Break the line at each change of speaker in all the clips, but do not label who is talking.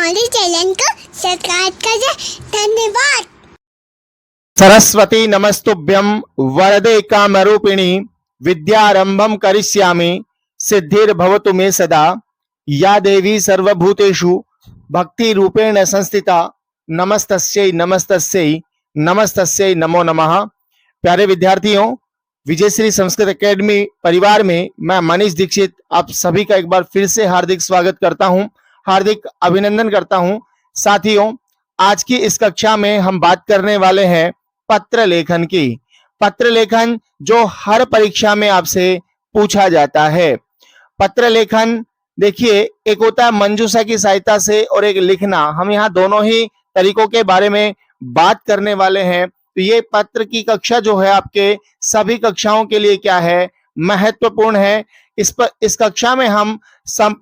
हमारे चैनल को सब्सक्राइब करें। धन्यवाद।
सरस्वती नमस्तुभ्यं वरदे कामरूपिणी विद्यारंभं करिष्यामि सिद्धिर्भवतु मे सदा। या देवी सर्वभूतेषु भक्ति रूपेण संस्थिता नमस्तस्यै नमस्तस्यै नमस्तस्यै नमो नमः। प्यारे विद्यार्थियों, विजयश्री संस्कृत एकेडमी परिवार में मैं मनीष दीक्षित आप सभी का एक बार फिर से हार्दिक स्वागत करता हूं, हार्दिक अभिनंदन करता हूं। साथियों, आज की इस कक्षा में हम बात करने वाले हैं पत्र लेखन की। पत्र लेखन जो हर परीक्षा में आपसे पूछा जाता है। पत्र लेखन देखिए, एक होता है मंजूषा की सहायता से और एक लिखना। हम यहाँ दोनों ही तरीकों के बारे में बात करने वाले हैं। तो ये पत्र की कक्षा जो है आपके सभी कक्षाओं के लिए क्या है, महत्वपूर्ण है। इस कक्षा में हम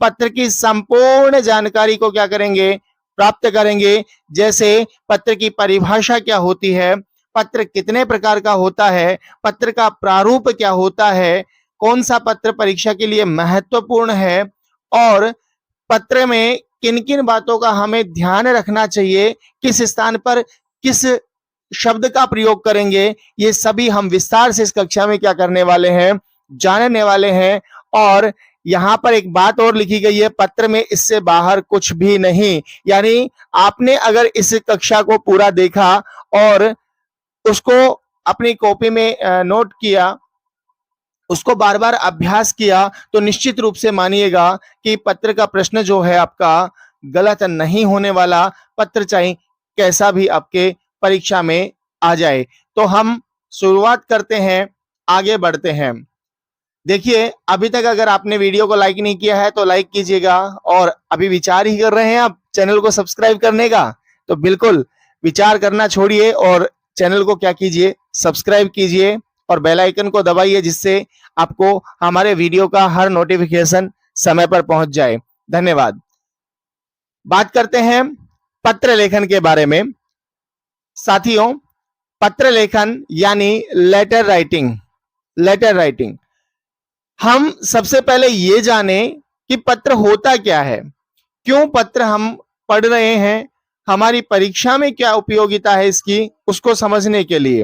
पत्र की संपूर्ण जानकारी को क्या करेंगे, प्राप्त करेंगे। जैसे पत्र की परिभाषा क्या होती है, पत्र कितने प्रकार का होता है, पत्र का प्रारूप क्या होता है, कौन सा पत्र परीक्षा के लिए महत्वपूर्ण है और पत्र में किन किन बातों का हमें ध्यान रखना चाहिए, किस स्थान पर किस शब्द का प्रयोग करेंगे, ये सभी हम विस्तार से इस कक्षा में क्या करने वाले हैं, जानने वाले हैं। और यहां पर एक बात और लिखी गई है, पत्र में इससे बाहर कुछ भी नहीं। यानी आपने अगर इस कक्षा को पूरा देखा और उसको अपनी कॉपी में नोट किया, उसको बार बार अभ्यास किया, तो निश्चित रूप से मानिएगा कि पत्र का प्रश्न जो है आपका गलत नहीं होने वाला। पत्र चाहे कैसा भी आपके परीक्षा में आ जाए। तो हम शुरुआत करते हैं, आगे बढ़ते हैं। देखिए, अभी तक अगर आपने वीडियो को लाइक नहीं किया है तो लाइक कीजिएगा, और अभी विचार ही कर रहे हैं आप चैनल को सब्सक्राइब करने का, तो बिल्कुल विचार करना छोड़िए और चैनल को क्या कीजिए, सब्सक्राइब कीजिए और बेल आइकन को दबाइए, जिससे आपको हमारे वीडियो का हर नोटिफिकेशन समय पर पहुंच जाए। धन्यवाद। बात करते हैं पत्र लेखन के बारे में। साथियों, पत्र लेखन यानी लेटर राइटिंग, हम सबसे पहले ये जाने कि पत्र होता क्या है, क्यों पत्र हम पढ़ रहे हैं, हमारी परीक्षा में क्या उपयोगिता है इसकी, उसको समझने के लिए।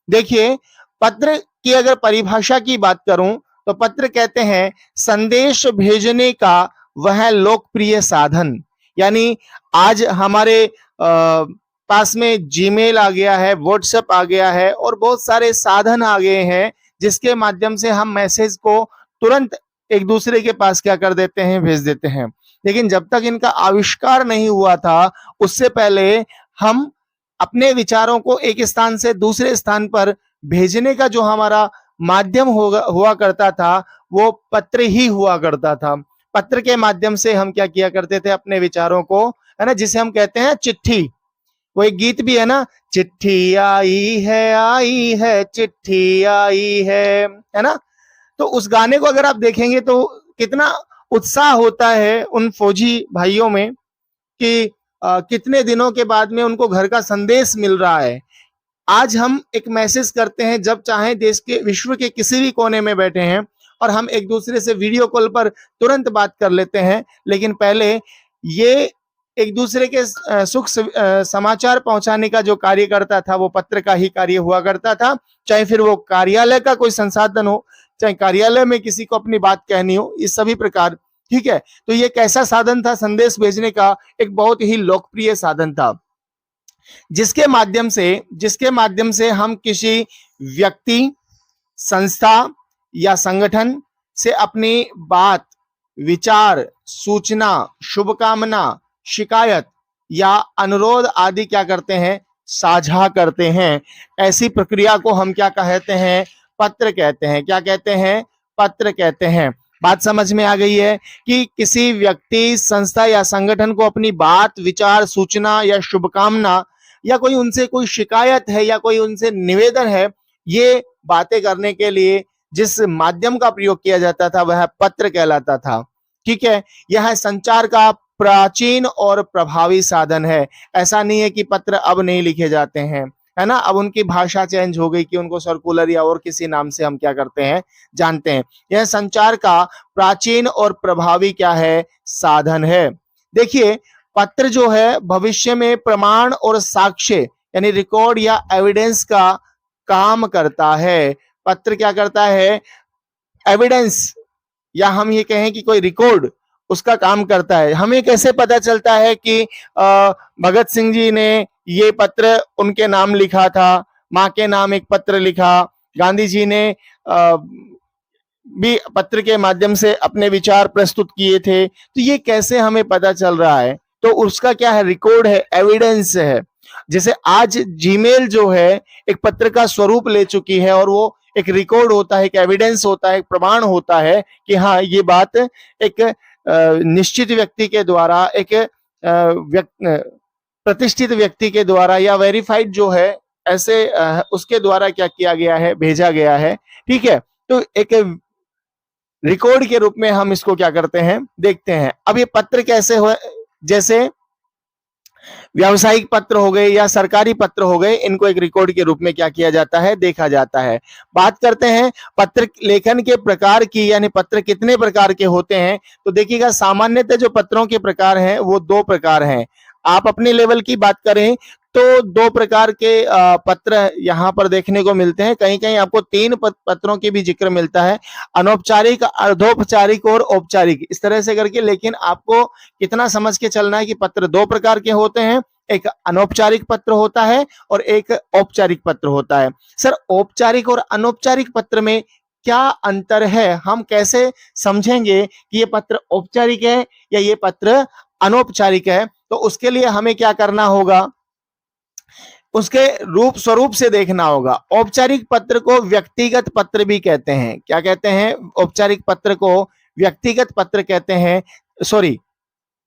देखिए, पत्र की अगर परिभाषा की बात करूं तो पत्र कहते हैं संदेश भेजने का वह लोकप्रिय साधन। यानी आज हमारे पास में जीमेल आ गया है, व्हाट्सएप आ गया है और बहुत सारे साधन आ गए हैं जिसके माध्यम से हम मैसेज को तुरंत एक दूसरे के पास क्या कर देते हैं, भेज देते हैं। लेकिन जब तक इनका आविष्कार नहीं हुआ था, उससे पहले हम अपने विचारों को एक स्थान से दूसरे स्थान पर भेजने का जो हमारा माध्यम हुआ करता था, वो पत्र ही हुआ करता था। पत्र के माध्यम से हम क्या किया करते थे, अपने विचारों को, है ना, जिसे हम कहते हैं चिट्ठी। वो एक गीत भी है ना, चिट्ठी आई है चिट्ठी आई है ना। तो उस गाने को अगर आप देखेंगे तो कितना उत्साह होता है उन फौजी भाइयों में कि कितने दिनों के बाद में उनको घर का संदेश मिल रहा है। आज हम एक मैसेज करते हैं, जब चाहे देश के, विश्व के किसी भी कोने में बैठे हैं और हम एक दूसरे से वीडियो कॉल पर तुरंत बात कर लेते हैं। लेकिन पहले ये एक दूसरे के सुख समाचार पहुंचाने का जो कार्य करता था, वो पत्र का ही कार्य हुआ करता था। चाहे फिर वो कार्यालय का कोई संसाधन हो, चाहे कार्यालय में किसी को अपनी बात कहनी हो, इस सभी प्रकार। ठीक है, तो ये कैसा साधन था, संदेश भेजने का एक बहुत ही लोकप्रिय साधन था, जिसके माध्यम से हम किसी व्यक्ति, संस्था या संगठन से अपनी बात, विचार, सूचना, शुभकामना, शिकायत या अनुरोध आदि क्या करते हैं, साझा करते हैं। ऐसी प्रक्रिया को हम क्या कहते हैं, पत्र कहते हैं। क्या कहते हैं, पत्र कहते हैं। बात समझ में आ गई है कि किसी व्यक्ति, संस्था या संगठन को अपनी बात, विचार, सूचना या शुभकामना या कोई उनसे कोई शिकायत है या कोई उनसे निवेदन है, ये बातें करने के लिए जिस माध्यम का प्रयोग किया जाता था वह पत्र कहलाता था। ठीक है, यह संचार का प्राचीन और प्रभावी साधन है। ऐसा नहीं है कि पत्र अब नहीं लिखे जाते हैं, है ना। अब उनकी भाषा चेंज हो गई कि उनको सर्कुलर या और किसी नाम से हम क्या करते हैं, जानते हैं। यह संचार का प्राचीन और प्रभावी क्या है, साधन है। देखिए, पत्र जो है भविष्य में प्रमाण और साक्ष्य यानी रिकॉर्ड या एविडेंस का काम करता है। पत्र क्या करता है? एविडेंस, या हम ये कहें कि कोई रिकॉर्ड उसका काम करता है। हमें कैसे पता चलता है कि भगत सिंह जी ने ये पत्र उनके नाम लिखा था, माँ के नाम एक पत्र लिखा, गांधी जी ने भी पत्र के माध्यम से अपने विचार प्रस्तुत किए थे, तो ये कैसे हमें पता चल रहा है? तो उसका क्या है? रिकॉर्ड है, एविडेंस है। जैसे आज जीमेल जो है एक पत्र का स्वरूप ले चुकी है और वो एक रिकॉर्ड होता है, एक एविडेंस होता है, एक प्रमाण होता है कि हाँ ये बात एक निश्चित व्यक्ति के द्वारा, एक प्रतिष्ठित व्यक्ति के द्वारा या वेरीफाइड जो है ऐसे उसके द्वारा क्या किया गया है? भेजा गया है। ठीक है, तो एक रिकॉर्ड के रूप में हम इसको क्या करते हैं? देखते हैं। अब ये पत्र कैसे हो, जैसे व्यावसायिक पत्र हो गए या सरकारी पत्र हो गए, इनको एक रिकॉर्ड के रूप में क्या किया जाता है? देखा जाता है। बात करते हैं पत्र लेखन के प्रकार की, यानी पत्र कितने प्रकार के होते हैं। तो देखिएगा, सामान्यतः जो पत्रों के प्रकार हैं वो 2 प्रकार हैं। आप अपने लेवल की बात करें तो 2 प्रकार के पत्र यहाँ पर देखने को मिलते हैं। कहीं कहीं आपको 3 पत्रों की भी जिक्र मिलता है, अनौपचारिक, अर्धौपचारिक और औपचारिक, इस तरह से करके। लेकिन आपको कितना समझ के चलना है कि पत्र 2 प्रकार के होते हैं, एक अनौपचारिक पत्र होता है और एक औपचारिक पत्र होता है। सर, औपचारिक और अनौपचारिक पत्र में क्या अंतर है? हम कैसे समझेंगे कि ये पत्र औपचारिक है या ये पत्र अनौपचारिक है? तो उसके लिए हमें क्या करना होगा? उसके रूप स्वरूप से देखना होगा। औपचारिक पत्र को व्यक्तिगत पत्र भी कहते हैं। क्या कहते हैं? औपचारिक पत्र को व्यक्तिगत पत्र कहते हैं, सॉरी,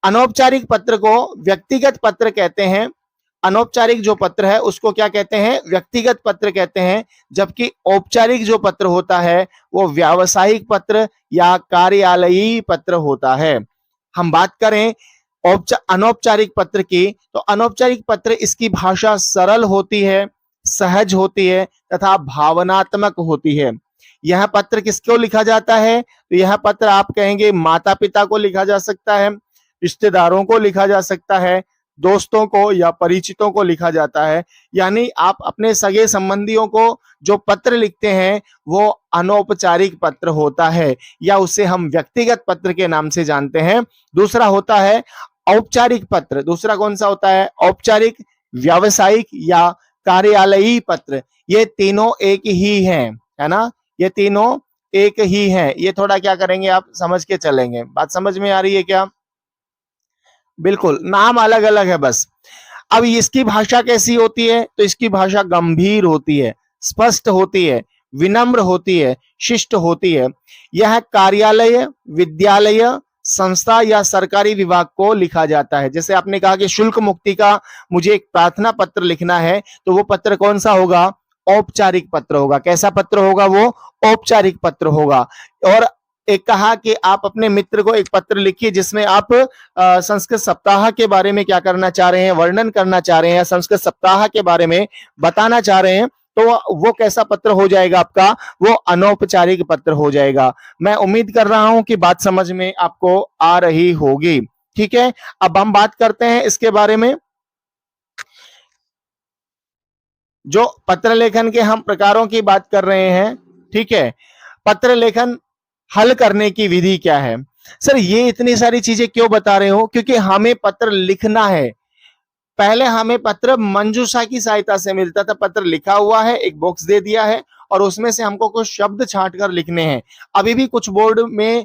अनौपचारिक पत्र को व्यक्तिगत पत्र कहते हैं। अनौपचारिक जो पत्र है उसको क्या कहते हैं? व्यक्तिगत पत्र कहते हैं। जबकि औपचारिक जो पत्र होता है वो व्यावसायिक पत्र या कार्यालयीय पत्र होता है। हम बात करें अनौपचारिक पत्र की, तो अनौपचारिक पत्र इसकी भाषा सरल होती है, सहज होती है तथा भावनात्मक होती है। यह पत्र किसको लिखा जाता है? तो यह पत्र आप कहेंगे माता पिता को लिखा जा सकता है, रिश्तेदारों को लिखा जा सकता है, दोस्तों को या परिचितों को लिखा जाता है। यानी आप अपने सगे संबंधियों को जो पत्र लिखते हैं वो अनौपचारिक पत्र होता है, या उसे हम व्यक्तिगत पत्र के नाम से जानते हैं। दूसरा होता है औपचारिक पत्र। दूसरा कौन सा होता है? औपचारिक, व्यावसायिक या कार्यालयीय पत्र। ये तीनों एक ही हैं, है ना? ये तीनों एक ही हैं। ये थोड़ा क्या करेंगे, आप समझ के चलेंगे। बात समझ में आ रही है क्या? बिल्कुल, नाम अलग अलग है बस। अब इसकी भाषा कैसी होती है? तो इसकी भाषा गंभीर होती है, स्पष्ट होती है, विनम्र होती है, शिष्ट होती है। यह कार्यालय, विद्यालय, संस्था या सरकारी विभाग को लिखा जाता है। जैसे आपने कहा कि शुल्क मुक्ति का मुझे एक प्रार्थना पत्र लिखना है, तो वो पत्र कौन सा होगा? औपचारिक पत्र होगा। कैसा पत्र होगा वो? औपचारिक पत्र होगा। और एक कहा कि आप अपने मित्र को एक पत्र लिखिए जिसमें आप संस्कृत सप्ताह के बारे में क्या करना चाह रहे हैं, वर्णन करना चाह रहे हैं, संस्कृत सप्ताह के बारे में बताना चाह रहे हैं, तो वो कैसा पत्र हो जाएगा आपका? वो अनौपचारिक पत्र हो जाएगा। मैं उम्मीद कर रहा हूं कि बात समझ में आपको आ रही होगी। ठीक है, अब हम बात करते हैं इसके बारे में। जो पत्र लेखन के हम प्रकारों की बात कर रहे हैं, ठीक है, पत्र लेखन हल करने की विधि क्या है? सर, ये इतनी सारी चीजें क्यों बता रहे हो? क्योंकि हमें पत्र लिखना है। पहले हमें पत्र मंजूषा की सहायता से मिलता था। पत्र लिखा हुआ है, एक बॉक्स दे दिया है और उसमें से हमको कुछ शब्द छांट कर लिखने हैं। अभी भी कुछ बोर्ड में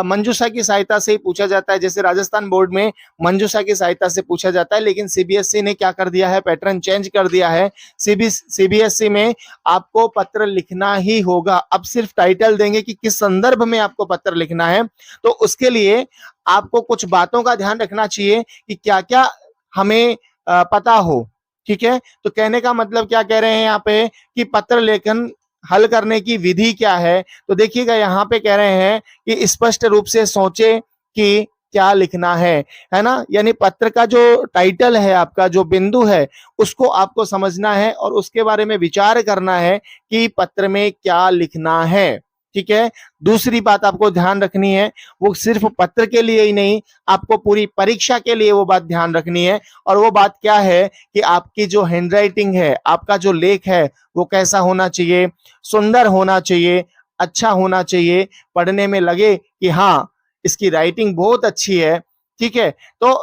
मंजूषा की सहायता से ही पूछा जाता है, जैसे राजस्थान बोर्ड में मंजूषा की सहायता से पूछा जाता है। लेकिन सीबीएसई ने क्या कर दिया है? पैटर्न चेंज कर दिया है। सीबीएसई में आपको पत्र लिखना ही होगा। अब सिर्फ टाइटल देंगे कि किस संदर्भ में आपको पत्र लिखना है, तो उसके लिए आपको कुछ बातों का ध्यान रखना चाहिए कि क्या क्या हमें पता हो। ठीक है, तो कहने का मतलब क्या कह रहे हैं यहाँ पे कि पत्र लेखन हल करने की विधि क्या है? तो देखिएगा, यहाँ पे कह रहे हैं कि स्पष्ट रूप से सोचे कि क्या लिखना है ना? यानी पत्र का जो टाइटल है, आपका जो बिंदु है, उसको आपको समझना है और उसके बारे में विचार करना है कि पत्र में क्या लिखना है। ठीक है। दूसरी बात आपको ध्यान रखनी है, वो सिर्फ पत्र के लिए ही नहीं, आपको पूरी परीक्षा के लिए वो बात ध्यान रखनी है। और वो बात क्या है कि आपकी जो हैंडराइटिंग है, आपका जो लेख है, वो कैसा होना चाहिए, सुंदर होना चाहिए, अच्छा होना चाहिए, पढ़ने में लगे कि हाँ इसकी राइटिंग बहुत अच्छी है, ठीक है। तो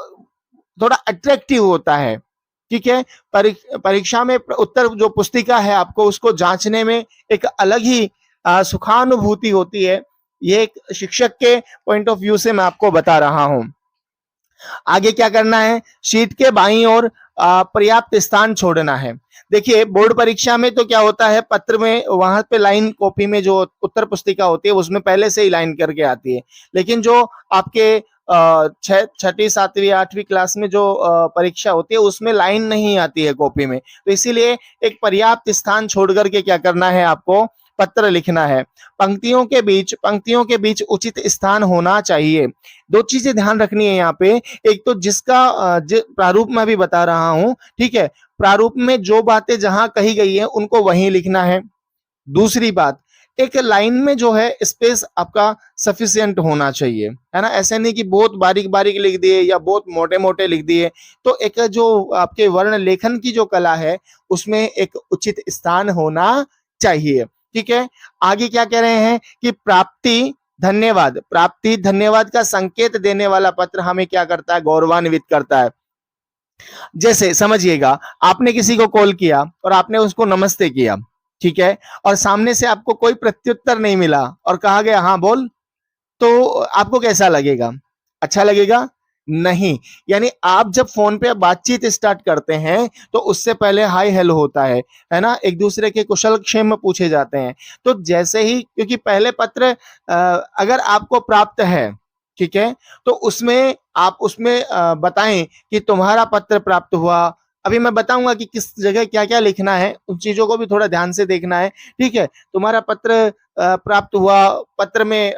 थोड़ा अट्रैक्टिव होता है, ठीक है। परीक्षा में उत्तर जो पुस्तिका है, आपको उसको जांचने में एक अलग ही सुखानुभूति होती है। ये एक शिक्षक के पॉइंट ऑफ व्यू से मैं आपको बता रहा हूं। आगे क्या करना है, शीट के बाईं ओर पर्याप्त स्थान छोड़ना है। देखिए बोर्ड परीक्षा में तो क्या होता है, पत्र में वहां पे लाइन कॉपी में जो उत्तर पुस्तिका होती है उसमें पहले से ही लाइन करके आती है। लेकिन जो आपके छठी सातवीं आठवीं क्लास में जो परीक्षा होती है उसमें लाइन नहीं आती है कॉपी में, तो इसीलिए एक पर्याप्त स्थान छोड़ करके क्या करना है, आपको पत्र लिखना है। पंक्तियों के बीच उचित स्थान होना चाहिए। दो चीजें ध्यान रखनी है यहाँ पे, एक तो जिसका प्रारूप में भी बता रहा हूं, ठीक है। प्रारूप में जो बातें जहां कही गई है उनको वहीं लिखना है। दूसरी बात, एक लाइन में जो है स्पेस आपका सफिशिएंट होना चाहिए, है ना। ऐसे नहीं कि बहुत बारीक बारीक लिख दिए या बहुत मोटे मोटे लिख दिए। तो एक जो आपके वर्ण लेखन की जो कला है उसमें एक उचित स्थान होना चाहिए, ठीक है। आगे क्या कह रहे हैं कि प्राप्ति धन्यवाद का संकेत देने वाला पत्र हमें क्या करता है, गौरवान्वित करता है। जैसे समझिएगा, आपने किसी को कॉल किया और आपने उसको नमस्ते किया, ठीक है, और सामने से आपको कोई प्रत्युत्तर नहीं मिला और कहा गया हाँ बोल, तो आपको कैसा लगेगा, अच्छा लगेगा? नहीं। यानी आप जब फोन पे बातचीत स्टार्ट करते हैं तो उससे पहले हाय हेलो होता है ना, एक दूसरे के कुशल क्षेम पूछे जाते हैं। तो जैसे ही, क्योंकि पहले पत्र अगर आपको प्राप्त है, ठीक है, तो उसमें आप उसमें बताएं कि तुम्हारा पत्र प्राप्त हुआ। अभी मैं बताऊंगा कि किस जगह क्या क्या लिखना है, उन चीजों को भी थोड़ा ध्यान से देखना है, ठीक है। तुम्हारा पत्र प्राप्त हुआ, पत्र में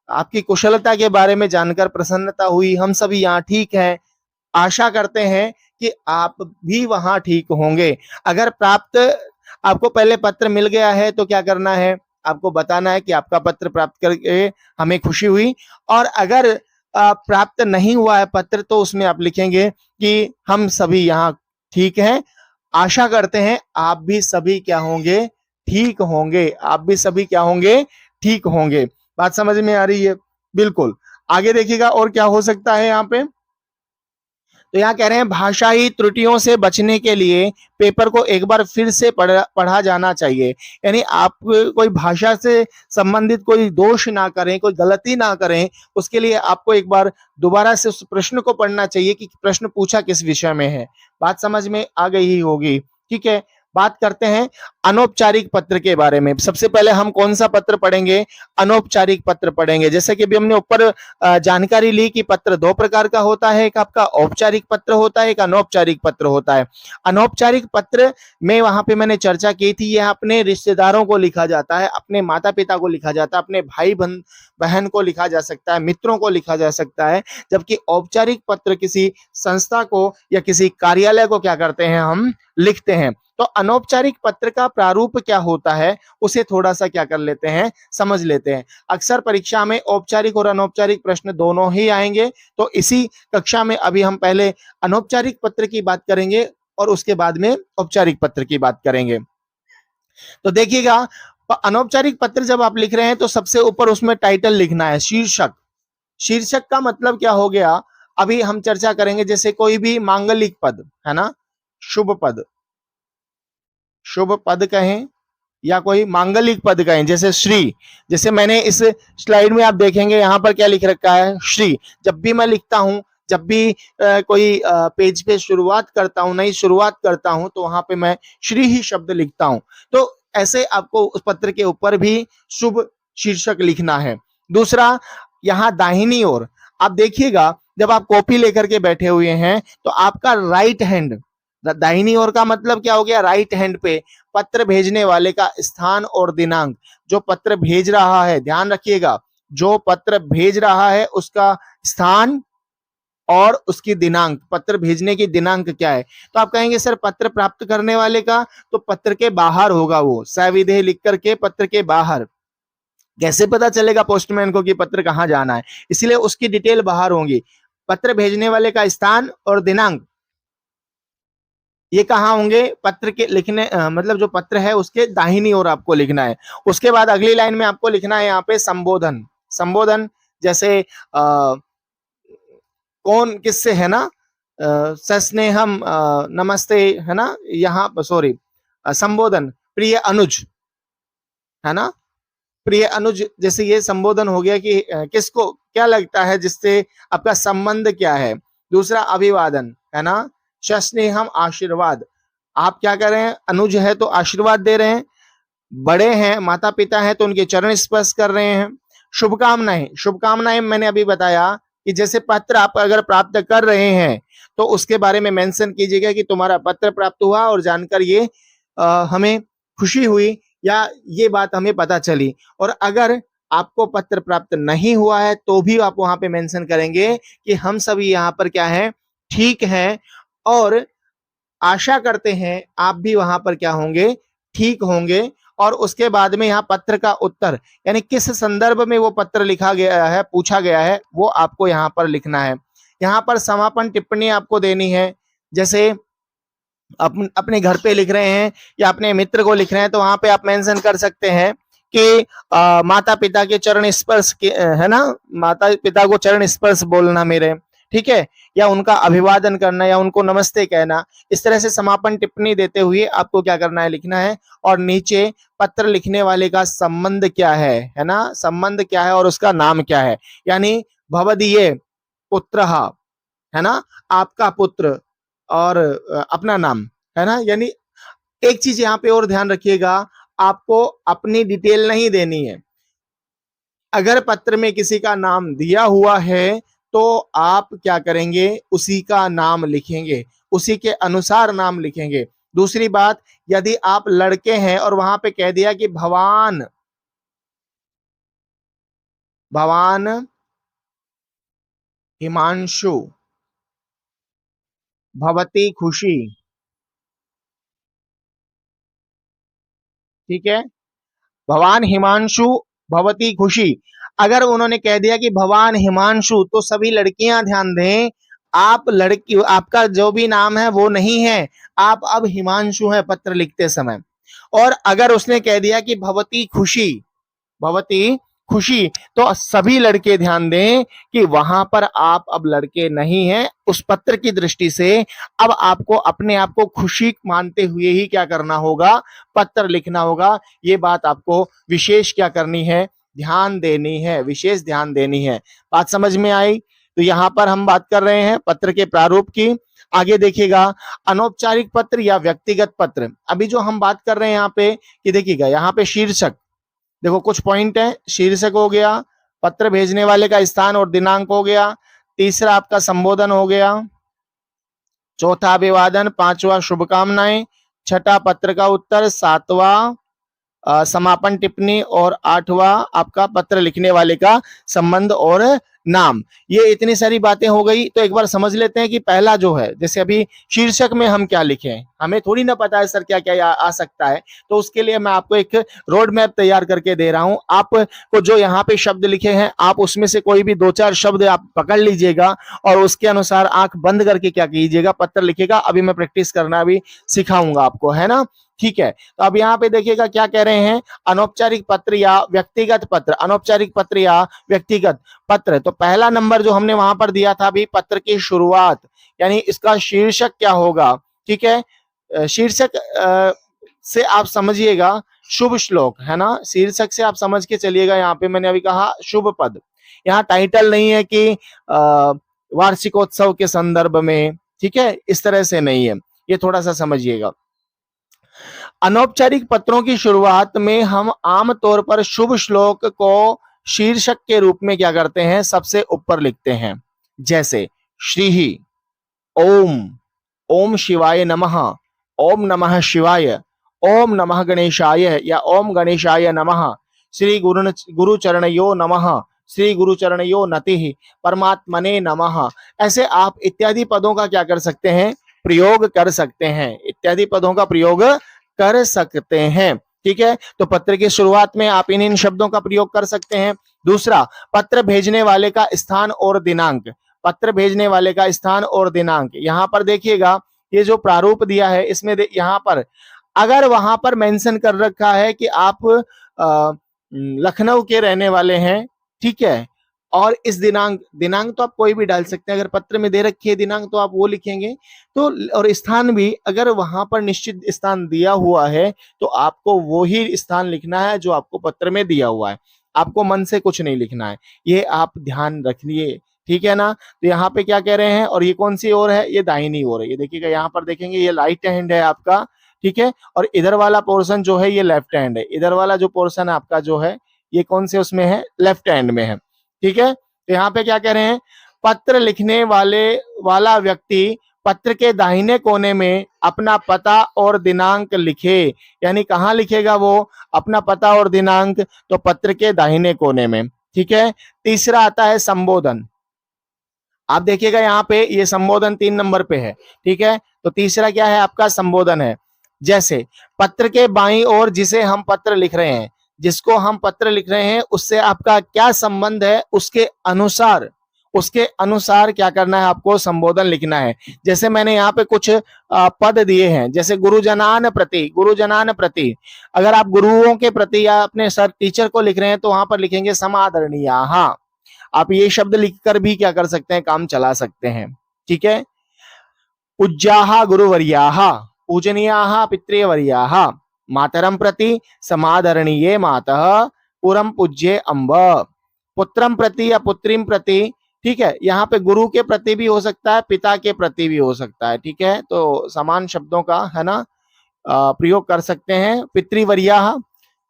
आपकी कुशलता के बारे में जानकर प्रसन्नता हुई, हम सभी यहाँ ठीक हैं, आशा करते हैं कि आप भी वहां ठीक होंगे। अगर आपको पहले पत्र मिल गया है तो क्या करना है, आपको बताना है कि आपका पत्र प्राप्त करके हमें खुशी हुई। और अगर प्राप्त नहीं हुआ है पत्र तो उसमें आप लिखेंगे कि हम सभी यहाँ ठीक हैं, आशा करते हैं आप भी सभी क्या होंगे, ठीक होंगे, आप भी सभी क्या होंगे, ठीक होंगे। बात समझ में आ रही है? बिल्कुल। आगे देखिएगा और क्या हो सकता है यहाँ पे। तो यहाँ कह रहे हैं भाषाई त्रुटियों से बचने के लिए पेपर को एक बार फिर से पढ़ा जाना चाहिए। यानी आप कोई भाषा से संबंधित कोई दोष ना करें, कोई गलती ना करें, उसके लिए आपको एक बार दोबारा से उस प्रश्न को पढ़ना चाहिए कि प्रश्न पूछा किस विषय में है। बात समझ में आ गई ही होगी, ठीक है। बात करते हैं अनौपचारिक पत्र के बारे में। सबसे पहले हम कौन सा पत्र पढ़ेंगे, अनौपचारिक पत्र पढ़ेंगे। जैसे कि अभी हमने ऊपर जानकारी ली कि पत्र दो प्रकार का होता है, एक आपका औपचारिक पत्र होता है, एक अनौपचारिक पत्र होता है। अनौपचारिक पत्र में वहां पे मैंने चर्चा की थी, यह अपने रिश्तेदारों को लिखा जाता है, अपने माता पिता को लिखा जाता है, अपने भाई बहन को लिखा जा सकता है, मित्रों को लिखा जा सकता है। जबकि औपचारिक पत्र किसी संस्था को या किसी कार्यालय को क्या करते हैं, हम लिखते हैं। तो अनौपचारिक पत्र का प्रारूप क्या होता है उसे थोड़ा सा क्या कर लेते हैं, समझ लेते हैं। अक्सर परीक्षा में औपचारिक और अनौपचारिक प्रश्न दोनों ही आएंगे, तो इसी कक्षा में अभी हम पहले अनौपचारिक पत्र की बात करेंगे और उसके बाद में औपचारिक पत्र की बात करेंगे। तो देखिएगा, अनौपचारिक पत्र जब आप लिख रहे हैं तो सबसे ऊपर उसमें टाइटल लिखना है, शीर्षक। शीर्षक का मतलब क्या हो गया, अभी हम चर्चा करेंगे। जैसे कोई भी मांगलिक पद है ना, शुभ पद, शुभ पद कहें या कोई मांगलिक पद कहें, जैसे श्री। जैसे मैंने इस स्लाइड में आप देखेंगे यहाँ पर क्या लिख रखा है, श्री। जब भी मैं लिखता हूं, जब भी कोई पेज पे शुरुआत करता हूं, नई शुरुआत करता हूं, तो वहां पे मैं श्री ही शब्द लिखता हूं। तो ऐसे आपको उस पत्र के ऊपर भी शुभ शीर्षक लिखना है। दूसरा, यहाँ दाहिनी ओर आप देखिएगा, जब आप कॉपी लेकर के बैठे हुए हैं तो आपका राइट हैंड, दाहिनी ओर का मतलब क्या हो गया, राइट हैंड पे पत्र भेजने वाले का स्थान और दिनांक। जो पत्र भेज रहा है, ध्यान रखिएगा, जो पत्र भेज रहा है उसका स्थान और उसकी दिनांक, पत्र भेजने की दिनांक क्या है। तो आप कहेंगे सर पत्र प्राप्त करने वाले का, तो पत्र के बाहर होगा, वो सविधेय लिख करके पत्र के बाहर। कैसे पता चलेगा पोस्टमैन को कि पत्र कहाँ जाना है? इसलिए उसकी डिटेल बाहर होंगी। पत्र भेजने वाले का स्थान और दिनांक ये कहाँ होंगे? पत्र के लिखने मतलब जो पत्र है उसके दाहिनी ओर आपको लिखना है। उसके बाद अगली लाइन में आपको लिखना है यहाँ पे संबोधन। संबोधन जैसे कौन किससे है ना, सस्नेहम, नमस्ते है ना, यहाँ सॉरी संबोधन प्रिय अनुज है ना, प्रिय अनुज, जैसे ये संबोधन हो गया कि किसको क्या लगता है, जिससे आपका संबंध क्या है। दूसरा अभिवादन है ना, सस्नेहम आशीर्वाद, आप क्या कर रहे हैं, अनुज है तो आशीर्वाद दे रहे हैं, बड़े हैं माता पिता हैं तो उनके चरण स्पर्श कर रहे हैं। शुभकामनाएं, शुभकामनाएं मैंने अभी बताया कि जैसे पत्र आप अगर प्राप्त कर रहे हैं तो उसके बारे में मेंशन कीजिएगा कि तुम्हारा पत्र प्राप्त हुआ और जानकर ये हमें खुशी हुई या ये बात हमें पता चली। और अगर आपको पत्र प्राप्त नहीं हुआ है तो भी आप वहां पे मेंशन करेंगे कि हम सभी यहाँ पर क्या है, ठीक हैं, और आशा करते हैं आप भी वहां पर क्या होंगे, ठीक होंगे। और उसके बाद में यहाँ पत्र का उत्तर, यानी किस संदर्भ में वो पत्र लिखा गया है, पूछा गया है, वो आपको यहाँ पर लिखना है। यहाँ पर समापन टिप्पणी आपको देनी है, जैसे अपने घर पे लिख रहे हैं या अपने मित्र को लिख रहे हैं तो वहां पे आप मेंशन कर सकते हैं कि माता पिता के चरण स्पर्श है ना, माता पिता को चरण स्पर्श बोलना मेरे, ठीक है, या उनका अभिवादन करना या उनको नमस्ते कहना। इस तरह से समापन टिप्पणी देते हुए आपको क्या करना है, लिखना है। और नीचे पत्र लिखने वाले का संबंध क्या है ना, संबंध क्या है और उसका नाम क्या है, यानी भवदीय पुत्र है ना, आपका पुत्र, और अपना नाम है ना। यानी एक चीज यहाँ पे और ध्यान रखिएगा, आपको अपनी डिटेल नहीं देनी है। अगर पत्र में किसी का नाम दिया हुआ है तो आप क्या करेंगे, उसी का नाम लिखेंगे, उसी के अनुसार नाम लिखेंगे। दूसरी बात, यदि आप लड़के हैं और वहां पे कह दिया कि भवान, भवान हिमांशु, भवती खुशी, ठीक है, भवान हिमांशु भवती खुशी। अगर उन्होंने कह दिया कि भवान हिमांशु, तो सभी लड़कियां ध्यान दें, आप लड़की, आपका जो भी नाम है वो नहीं है, आप अब हिमांशु है पत्र लिखते समय। और अगर उसने कह दिया कि भवती खुशी, भवती खुशी, तो सभी लड़के ध्यान दें कि वहां पर आप अब लड़के नहीं हैं। उस पत्र की दृष्टि से अब आपको अपने आप को खुशी मानते हुए ही क्या करना होगा, पत्र लिखना होगा। ये बात आपको विशेष क्या करनी है, ध्यान देनी है, विशेष ध्यान देनी है। बात समझ में आई? तो यहाँ पर हम बात कर रहे हैं पत्र के प्रारूप की। आगे देखिएगा, अनौपचारिक पत्र या व्यक्तिगत पत्र। अभी जो हम बात कर रहे हैं यहाँ पे कि देखिएगा, यहाँ पे शीर्षक, देखो कुछ पॉइंट है, शीर्षक हो गया, पत्र भेजने वाले का स्थान और दिनांक हो गया, तीसरा आपका संबोधन हो गया, चौथा अभिवादन, पांचवा शुभकामनाएं, छठा पत्र का उत्तर, सातवां समापन टिप्पणी, और आठवां आपका पत्र लिखने वाले का संबंध और नाम। ये इतनी सारी बातें हो गई। तो एक बार समझ लेते हैं कि पहला जो है, जैसे अभी शीर्षक में हम क्या लिखें, हमें थोड़ी ना पता है सर क्या क्या आ सकता है, तो उसके लिए मैं आपको एक रोड मैप तैयार करके दे रहा हूं। आपको जो यहाँ पे शब्द लिखे हैं, आप उसमें से कोई भी दो चार शब्द आप पकड़ लीजिएगा और उसके अनुसार आंख बंद करके क्या कीजिएगा, पत्र लिखेगा। अभी मैं प्रैक्टिस करना भी सिखाऊंगा आपको, है ना, ठीक है। तो अब यहाँ पे देखिएगा क्या कह रहे हैं, अनौपचारिक पत्र या व्यक्तिगत पत्र, अनौपचारिक पत्र या व्यक्तिगत पत्र। तो पहला नंबर जो हमने वहां पर दिया था अभी, पत्र की शुरुआत, यानी इसका शीर्षक क्या होगा, ठीक है। शीर्षक से आप समझिएगा शुभ श्लोक, है ना, शीर्षक से आप समझ के चलिएगा। यहाँ पे मैंने अभी कहा शुभ पद, यहाँ टाइटल नहीं है कि वार्षिकोत्सव के संदर्भ में, ठीक है, इस तरह से नहीं है, ये थोड़ा सा समझिएगा। अनौपचारिक पत्रों की शुरुआत में हम आमतौर पर शुभ श्लोक को शीर्षक के रूप में क्या करते हैं, सबसे ऊपर लिखते हैं। जैसे श्री ओम, ओम शिवाय नमः, ओम नमः शिवाय, ओम नमः गणेशाय या ओम गणेशाय नमः, श्री गुरुचरणयो नमः, श्री गुरुचरणयो नतिः, परमात्मने नमः। ऐसे आप इत्यादि पदों का क्या कर सकते हैं, प्रयोग कर सकते हैं, इत्यादि पदों का प्रयोग कर सकते हैं। ठीक है, तो पत्र की शुरुआत में आप इन शब्दों का प्रयोग कर सकते हैं। दूसरा, पत्र भेजने वाले का स्थान और दिनांक। पत्र भेजने वाले का स्थान और दिनांक, यहां पर देखिएगा ये जो प्रारूप दिया है इसमें यहां पर अगर वहां पर मेंशन कर रखा है कि आप लखनऊ के रहने वाले हैं, ठीक है, और इस दिनांक, दिनांक तो आप कोई भी डाल सकते हैं, अगर पत्र में दे रखी है दिनांक तो आप वो लिखेंगे। तो और स्थान भी अगर वहां पर निश्चित स्थान दिया हुआ है तो आपको वो ही स्थान लिखना है जो आपको पत्र में दिया हुआ है, आपको मन से कुछ नहीं लिखना है, ये आप ध्यान रखिए, ठीक है ना। तो यहाँ पे क्या कह रहे हैं, और ये कौन सी ओर है, ये दाहिनी ओर है, ये देखिएगा यहाँ पर देखेंगे ये राइट हैंड है आपका, ठीक है, और इधर वाला पोर्शन जो है ये लेफ्ट हैंड है, इधर वाला जो पोर्शन आपका जो है ये कौन से उसमें है, लेफ्ट हैंड में है, ठीक है। तो यहाँ पे क्या कह रहे हैं, पत्र लिखने वाला व्यक्ति पत्र के दाहिने कोने में अपना पता और दिनांक लिखे, यानी कहाँ लिखेगा वो अपना पता और दिनांक, तो पत्र के दाहिने कोने में, ठीक है। तीसरा आता है संबोधन। आप देखिएगा यहाँ पे ये संबोधन 3 नंबर पे है, ठीक है। तो तीसरा क्या है आपका, संबोधन है। जैसे पत्र के बाईं ओर जिसे हम पत्र लिख रहे हैं, जिसको हम पत्र लिख रहे हैं उससे आपका क्या संबंध है, उसके अनुसार क्या करना है, आपको संबोधन लिखना है। जैसे मैंने यहाँ पे कुछ पद दिए हैं, जैसे गुरुजनान प्रति, अगर आप गुरुओं के प्रति या अपने सर टीचर को लिख रहे हैं तो वहां पर लिखेंगे समादरणीय। हाँ, आप ये शब्द लिखकर भी क्या कर सकते हैं, काम चला सकते हैं, ठीक है। पूज्याः गुरुवर्याः, पूजनीयाः पितृवर्याः, मातरं प्रति समादरणीये मातः, पुरं पूज्ये अम्ब। पुत्रम प्रति या पुत्रीम प्रति, ठीक है, यहाँ पे गुरु के प्रति भी हो सकता है, पिता के प्रति भी हो सकता है, ठीक है। तो समान शब्दों का है ना प्रयोग कर सकते हैं। पितृवर्याः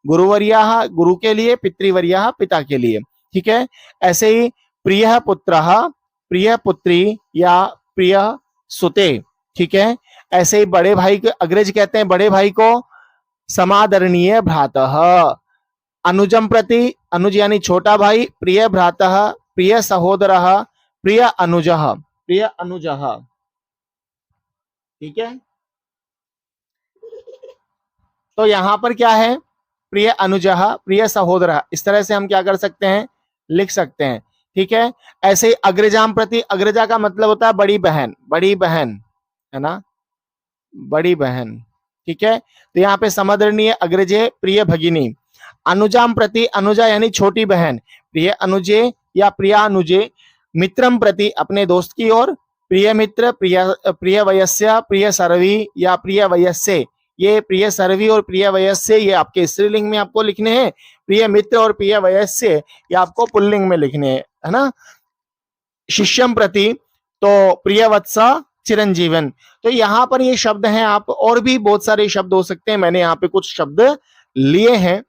गुरुवर्याः गुरु के लिए, पितृवर्याः पिता के लिए, ठीक है। ऐसे ही प्रिय पुत्रः, प्रिय पुत्री या प्रिय सुते, ठीक है। ऐसे ही बड़े भाई को अग्रज कहते हैं, बड़े भाई को समादरणीय भ्रातः। अनुजम प्रति, अनुज यानी छोटा भाई, प्रिय भ्रातः, प्रिय सहोदरः, प्रिय अनुजः, ठीक है। तो यहां पर क्या है, प्रिय अनुजः, प्रिय सहोदरः, इस तरह से हम क्या कर सकते हैं, लिख सकते हैं, ठीक है। ऐसे ही अग्रजाम प्रति, अग्रजा का मतलब होता है बड़ी बहन है ना, बड़ी बहन, ठीक है। तो यहाँ पे समादरणीय अग्रजे प्रिय भगिनी। अनुजाम प्रति, अनुजा यानी छोटी बहन, प्रिय अनुजे या प्रिया अनुजे। मित्रम प्रति, अपने दोस्त की ओर, प्रिय मित्र, प्रिय वयस्य, प्रिय सर्वी या प्रिय वयस्से। ये प्रिय सर्वी और प्रिय वयस्से ये आपके स्त्रीलिंग में आपको लिखने हैं, प्रिय मित्र और प्रिय वयस्से ये आपको पुल्लिंग में लिखने हैं, है ना। शिष्यम प्रति, तो प्रिय वत्स चिरंजीवन। तो यहाँ पर ये शब्द हैं, आप और भी बहुत सारे शब्द हो सकते हैं, मैंने यहाँ पे कुछ शब्द लिए हैं,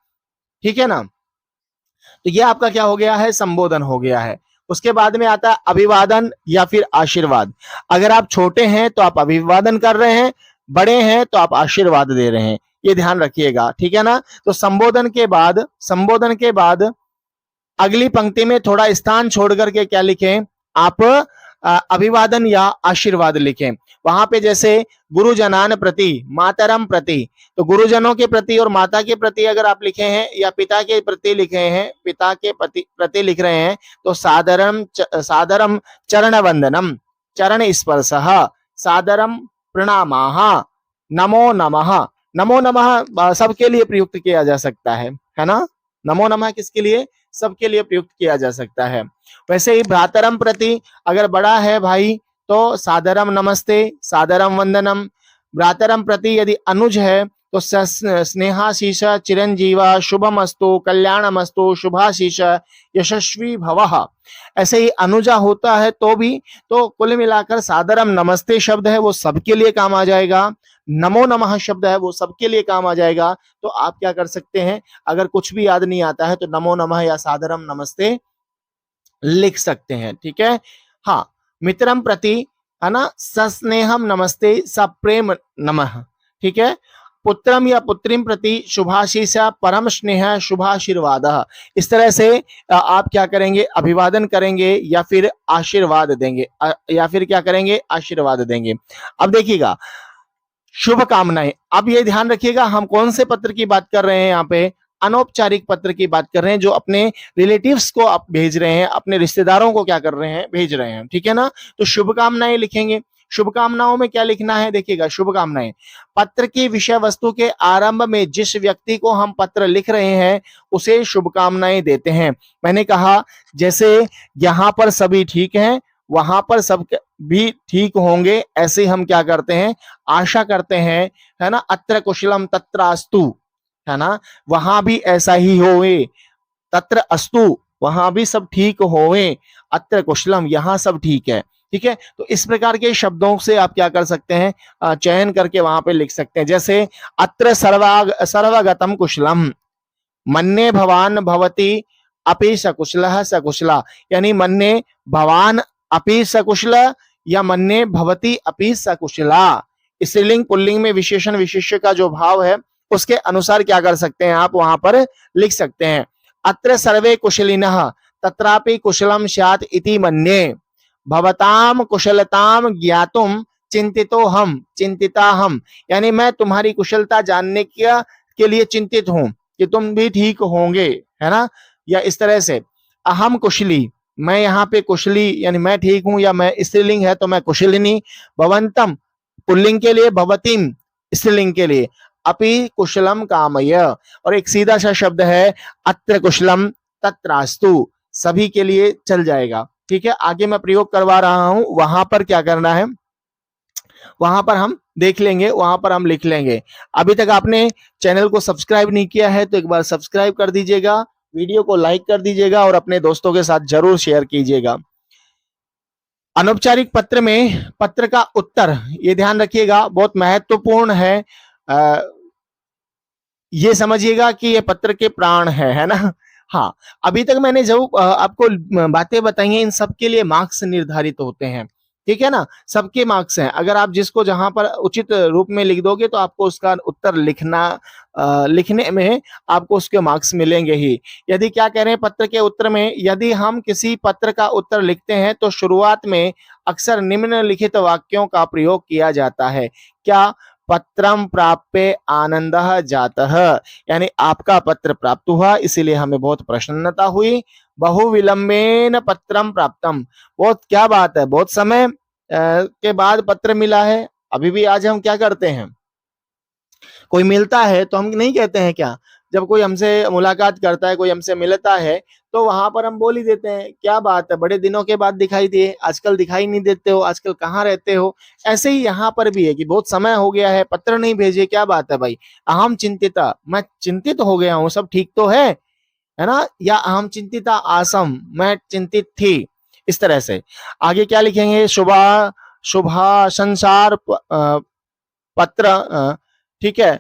ठीक है ना। तो ये आपका क्या हो गया है, संबोधन हो गया है। उसके बाद में आता है अभिवादन या फिर आशीर्वाद। अगर आप छोटे हैं तो आप अभिवादन कर रहे हैं, बड़े हैं तो आप आशीर्वाद दे रहे हैं, ये ध्यान रखिएगा, ठीक है ना। तो संबोधन के बाद अगली पंक्ति में थोड़ा स्थान छोड़ करके क्या लिखें आप, अभिवादन या आशीर्वाद लिखें। वहां पे जैसे गुरुजनान प्रति, मातरम प्रति, तो गुरुजनों के प्रति और माता के प्रति अगर आप लिखे हैं या पिता के प्रति लिखे हैं, पिता के प्रति लिख रहे हैं, तो सादरम चरण वंदनम, चरण स्पर्शः, सादरम प्रणामाः, नमो नमः सबके लिए प्रयुक्त किया जा सकता है ना। नमो नमः किसके लिए, सबके लिए प्रयुक्त किया जा सकता है। वैसे ही भ्रातरम प्रति, अगर बड़ा है भाई तो सादरम नमस्ते, सादरम वंदनम। भ्रातरम प्रति यदि अनुज है तो स्नेहाशीष चिरंजीवा, शुभमस्तु, कल्याणमस्तु, शुभाशीष, यशस्वी भवः। ऐसे ही अनुजा होता है तो भी, तो कुल मिलाकर सादरम नमस्ते शब्द है वो सबके लिए काम आ जाएगा, नमो नमः शब्द है वो सबके लिए काम आ जाएगा। तो आप क्या कर सकते हैं, अगर कुछ भी याद नहीं आता है तो नमो नमः या सादरम नमस्ते लिख सकते हैं, ठीक है। हाँ, मित्रम प्रति है ना, सस्नेहम नमस्ते, सप्रेम नमः, ठीक है। पुत्रम या पुत्रीम प्रति शुभाशीष, परम स्नेह, शुभाशीर्वाद। इस तरह से आप क्या करेंगे, अभिवादन करेंगे या फिर आशीर्वाद देंगे, या फिर क्या करेंगे, आशीर्वाद देंगे। अब देखिएगा शुभकामनाएं। अब ये ध्यान रखिएगा हम कौन से पत्र की बात कर रहे हैं यहाँ पे, अनौपचारिक पत्र की बात कर रहे हैं, जो अपने रिलेटिव्स को आप भेज रहे हैं, अपने रिश्तेदारों को क्या कर रहे हैं, भेज रहे हैं, ठीक है ना। तो शुभकामनाएं लिखेंगे। शुभकामनाओं में क्या लिखना है, देखिएगा, शुभकामनाएं पत्र की विषय वस्तु के आरंभ में जिस व्यक्ति को हम पत्र लिख रहे हैं उसे शुभकामनाएं देते हैं। मैंने कहा जैसे यहां पर सभी ठीक हैं, वहां पर सब भी ठीक होंगे, ऐसे हम क्या करते हैं, आशा करते हैं, है ना। अत्र कुशलम तत्रास्तु, है ना, वहां भी ऐसा ही होवे, तत्र अस्तु, वहां भी सब ठीक होवे, अत्र कुशलम, यहां सब ठीक है, ठीक है। तो इस प्रकार के शब्दों से आप क्या कर सकते हैं, चयन करके वहां पे लिख सकते हैं। जैसे अत्र सर्वगतम कुशलम, मन्ये भवान भवती अपि सकुशलः सकुशला, यानी मन्ये भवान अपि सकुशल या मन्ये भवती अपि सकुशला। स्त्रीलिंग पुल्लिंग में विशेषण विशेष्य का जो भाव है उसके अनुसार क्या कर सकते हैं, आप वहां पर लिख सकते हैं। अत्र सर्वे कुशलिनः तत्रापि कुशलम स्यात् इति मन्ये, भवताम कुशलताम ज्ञातुम चिंतितो हम चिंतिता हम, यानी मैं तुम्हारी कुशलता जानने के लिए चिंतित हूं कि तुम भी ठीक होंगे, है ना। या इस तरह से अहम कुशली, मैं यहाँ पे कुशली यानी मैं ठीक हूं, या मैं स्त्रीलिंग है तो मैं कुशलिनी। भवंतम पुल्लिंग के लिए, भवतीम स्त्रीलिंग के लिए, अपि कुशलम कामय, और एक सीधा सा शब्द है अत्र कुशलम तत्रास्तु, सभी के लिए चल जाएगा, ठीक है। आगे मैं प्रयोग करवा रहा हूं, वहां पर क्या करना है, वहां पर हम देख लेंगे, वहां पर हम लिख लेंगे। अभी तक आपने चैनल को सब्सक्राइब नहीं किया है तो एक बार सब्सक्राइब कर दीजिएगा, वीडियो को लाइक कर दीजिएगा और अपने दोस्तों के साथ जरूर शेयर कीजिएगा। अनौपचारिक पत्र में पत्र का उत्तर, ये ध्यान रखिएगा, बहुत महत्वपूर्ण है। ये समझिएगा कि ये पत्र के प्राण है ना। हाँ, अभी तक मैंने जो आपको बातें बताई हैं इन सब के लिए मार्क्स निर्धारित होते हैं, ठीक है ना। सबके मार्क्स हैं, अगर आप जिसको जहां पर उचित रूप में लिख दोगे तो आपको उसका उत्तर लिखने में आपको उसके मार्क्स मिलेंगे ही। यदि क्या कह रहे हैं पत्र के उत्तर में, यदि हम किसी पत्र का उत्तर लिखते हैं तो शुरुआत में अक्सर निम्नलिखित वाक्यों का प्रयोग किया जाता है। क्या, पत्रम प्राप्य आनंदः जातः, यानी आपका पत्र प्राप्त हुआ इसीलिए हमें बहुत प्रसन्नता हुई। बहु विलंबेन पत्रम प्राप्तम, बहुत क्या बात है, बहुत समय के बाद पत्र मिला है। अभी भी आज हम क्या करते हैं, कोई मिलता है तो हम नहीं कहते हैं क्या, जब कोई हमसे मुलाकात करता है, कोई हमसे मिलता है तो वहां पर हम बोल ही देते हैं क्या बात है, बड़े दिनों के बाद दिखाई दिए, आजकल दिखाई नहीं देते हो, आजकल कहाँ रहते हो। ऐसे ही यहाँ पर भी है कि बहुत समय हो गया है, पत्र नहीं भेजे, क्या बात है भाई। अहम चिंतिता, मैं चिंतित हो गया हूँ, सब ठीक तो है ना। या अहम चिंतिता आसम, मैं चिंतित थी। इस तरह से आगे क्या लिखेंगे, शुभा संसार पत्र, ठीक है,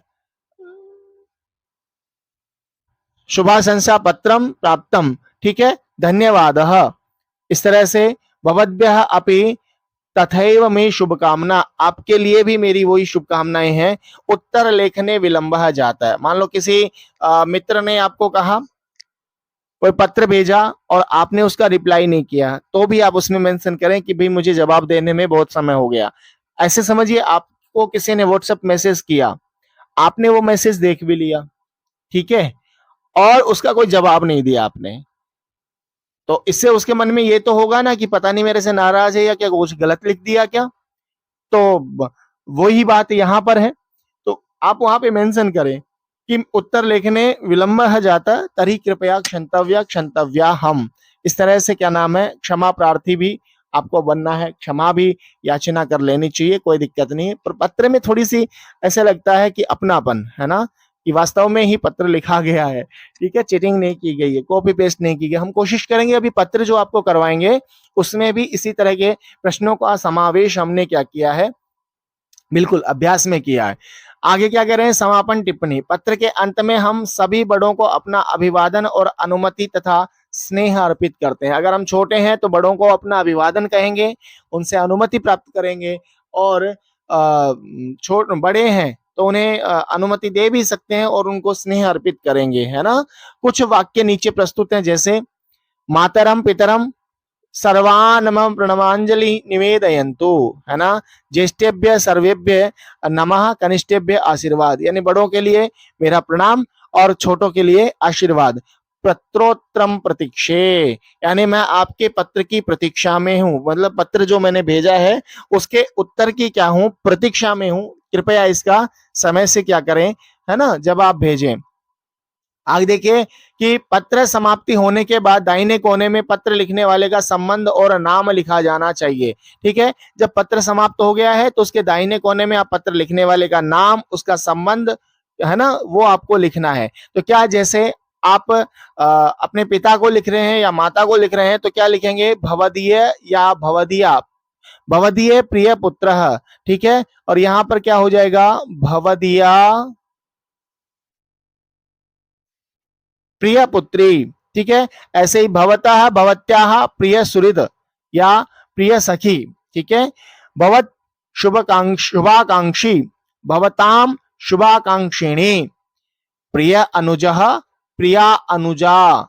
शुभाशंसा पत्रम प्राप्तम, ठीक है, धन्यवादः। इस तरह से भवद्भ्यः अपि तथैव मे शुभकामना, आपके लिए भी मेरी वही शुभकामनाएं हैं। उत्तर लेखने विलंबः जाता है, मान लो किसी मित्र ने आपको कहा, कोई पत्र भेजा और आपने उसका रिप्लाई नहीं किया, तो भी आप उसमें मेंशन करें कि भाई मुझे जवाब देने में बहुत समय हो गया। ऐसे समझिए आपको किसी ने व्हाट्सएप मैसेज किया, आपने वो मैसेज देख भी लिया, ठीक है, और उसका कोई जवाब नहीं दिया आपने, तो इससे उसके मन में ये तो होगा ना कि पता नहीं मेरे से नाराज है या क्या, कुछ गलत लिख दिया क्या। तो वही बात यहाँ पर है, तो आप वहां पे मेंशन करें कि उत्तर लिखने विलंब है जाता, तरी कृपया क्षंतव्या हम। इस तरह से क्या नाम है, क्षमा प्रार्थी भी आपको बनना है, क्षमा भी याचना कर लेनी चाहिए, कोई दिक्कत नहीं है। पर पत्र में थोड़ी सी ऐसे लगता है कि अपनापन है ना, कि वास्तव में ही पत्र लिखा गया है, ठीक है, चीटिंग नहीं की गई है, कॉपी पेस्ट नहीं की गई। हम कोशिश करेंगे अभी पत्र जो आपको करवाएंगे उसमें भी इसी तरह के प्रश्नों का समावेश हमने क्या किया है, बिल्कुल अभ्यास में किया है। आगे क्या कह रहे हैं, समापन टिप्पणी, पत्र के अंत में हम सभी बड़ों को अपना अभिवादन और अनुमति तथा स्नेह अर्पित करते हैं। अगर हम छोटे हैं तो बड़ों को अपना अभिवादन कहेंगे, उनसे अनुमति प्राप्त करेंगे, और बड़े हैं तो उन्हें अनुमति दे भी सकते हैं और उनको स्नेह अर्पित करेंगे, है ना। कुछ वाक्य नीचे प्रस्तुत हैं, जैसे मातरम पितरम सर्वान् मम प्रणमांजलि निवेदयन्तु, है ना। ज्येष्ठेभ्य सर्वेभ्य नमः, कनिष्ठेभ्य आशीर्वाद, यानी बड़ों के लिए मेरा प्रणाम और छोटों के लिए आशीर्वाद। पत्रोत्तरम प्रतीक्षे, यानी मैं आपके पत्र की प्रतीक्षा में हूं, मतलब पत्र जो मैंने भेजा है उसके उत्तर की क्या हूं, प्रतीक्षा में हूं। कृपया इसका समय से क्या करें, है ना, जब आप भेजें। आगे देखिए कि पत्र समाप्ति होने के बाद दाहिने कोने में पत्र लिखने वाले का संबंध और नाम लिखा जाना चाहिए। ठीक है, जब पत्र समाप्त हो गया है तो उसके दाहिने कोने में आप पत्र लिखने वाले का नाम, उसका संबंध, है ना, वो आपको लिखना है। तो क्या, जैसे आप अपने पिता को लिख रहे हैं या माता को लिख रहे हैं तो क्या लिखेंगे, भवदीय या भवदीया, भवदीय प्रिय पुत्र। ठीक है, और यहां पर क्या हो जाएगा, भवदीया प्रिय पुत्री। ठीक है, ऐसे ही भवतः भवत्याः प्रिय सुहृद या प्रिय सखी। ठीक है, भवत शुभाकांक्षी, भवताम शुभाकांक्षिणी, प्रिय अनुजः प्रिया अनुजा,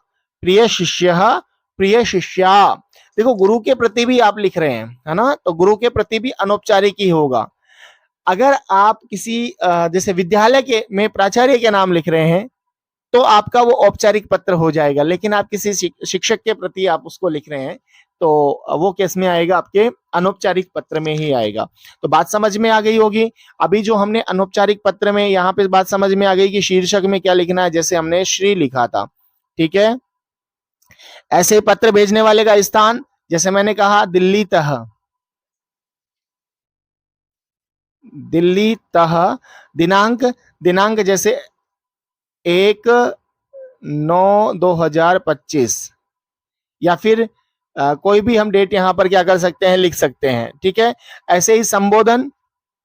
प्रिय शिष्यः प्रिय शिष्या। देखो, गुरु के प्रति भी आप लिख रहे हैं, है ना, तो गुरु के प्रति भी अनौपचारिक ही होगा। अगर आप किसी जैसे विद्यालय के में प्राचार्य के नाम लिख रहे हैं तो आपका वो औपचारिक पत्र हो जाएगा, लेकिन आप किसी शिक्षक के प्रति आप उसको लिख रहे हैं तो वो केस में आएगा, आपके अनौपचारिक पत्र में ही आएगा। तो बात समझ में आ गई होगी। अभी जो हमने अनौपचारिक पत्र में, यहाँ पे बात समझ में आ गई कि शीर्षक में क्या लिखना है, जैसे हमने श्री लिखा था। ठीक है, ऐसे ही पत्र भेजने वाले का स्थान, जैसे मैंने कहा दिल्ली तह, दिल्ली तह। दिनांक, दिनांक जैसे 1/9/2025, या फिर कोई भी हम डेट यहां पर क्या कर सकते हैं, लिख सकते हैं। ठीक है, ऐसे ही संबोधन,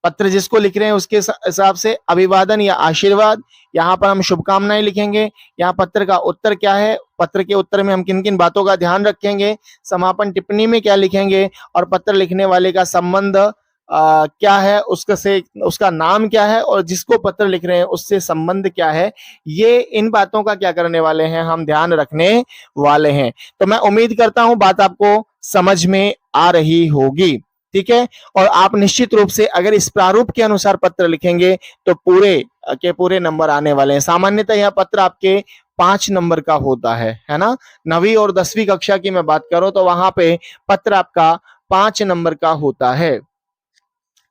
पत्र जिसको लिख रहे हैं उसके हिसाब से अभिवादन या आशीर्वाद, यहाँ पर हम शुभकामनाएं लिखेंगे। यहाँ पत्र का उत्तर क्या है, पत्र के उत्तर में हम किन किन बातों का ध्यान रखेंगे, समापन टिप्पणी में क्या लिखेंगे, और पत्र लिखने वाले का संबंध क्या है, उसका नाम क्या है, और जिसको पत्र लिख रहे हैं उससे संबंध क्या है, ये इन बातों का क्या करने वाले हैं, हम ध्यान रखने वाले हैं। तो मैं उम्मीद करता हूं बात आपको समझ में आ रही होगी। ठीक है, और आप निश्चित रूप से अगर इस प्रारूप के अनुसार पत्र लिखेंगे तो पूरे के पूरे नंबर आने वाले हैं। सामान्यतः यह पत्र आपके 5 नंबर का होता है ना। 9वीं और 10वीं कक्षा की मैं बात करूं तो वहां पे पत्र आपका 5 नंबर का होता है,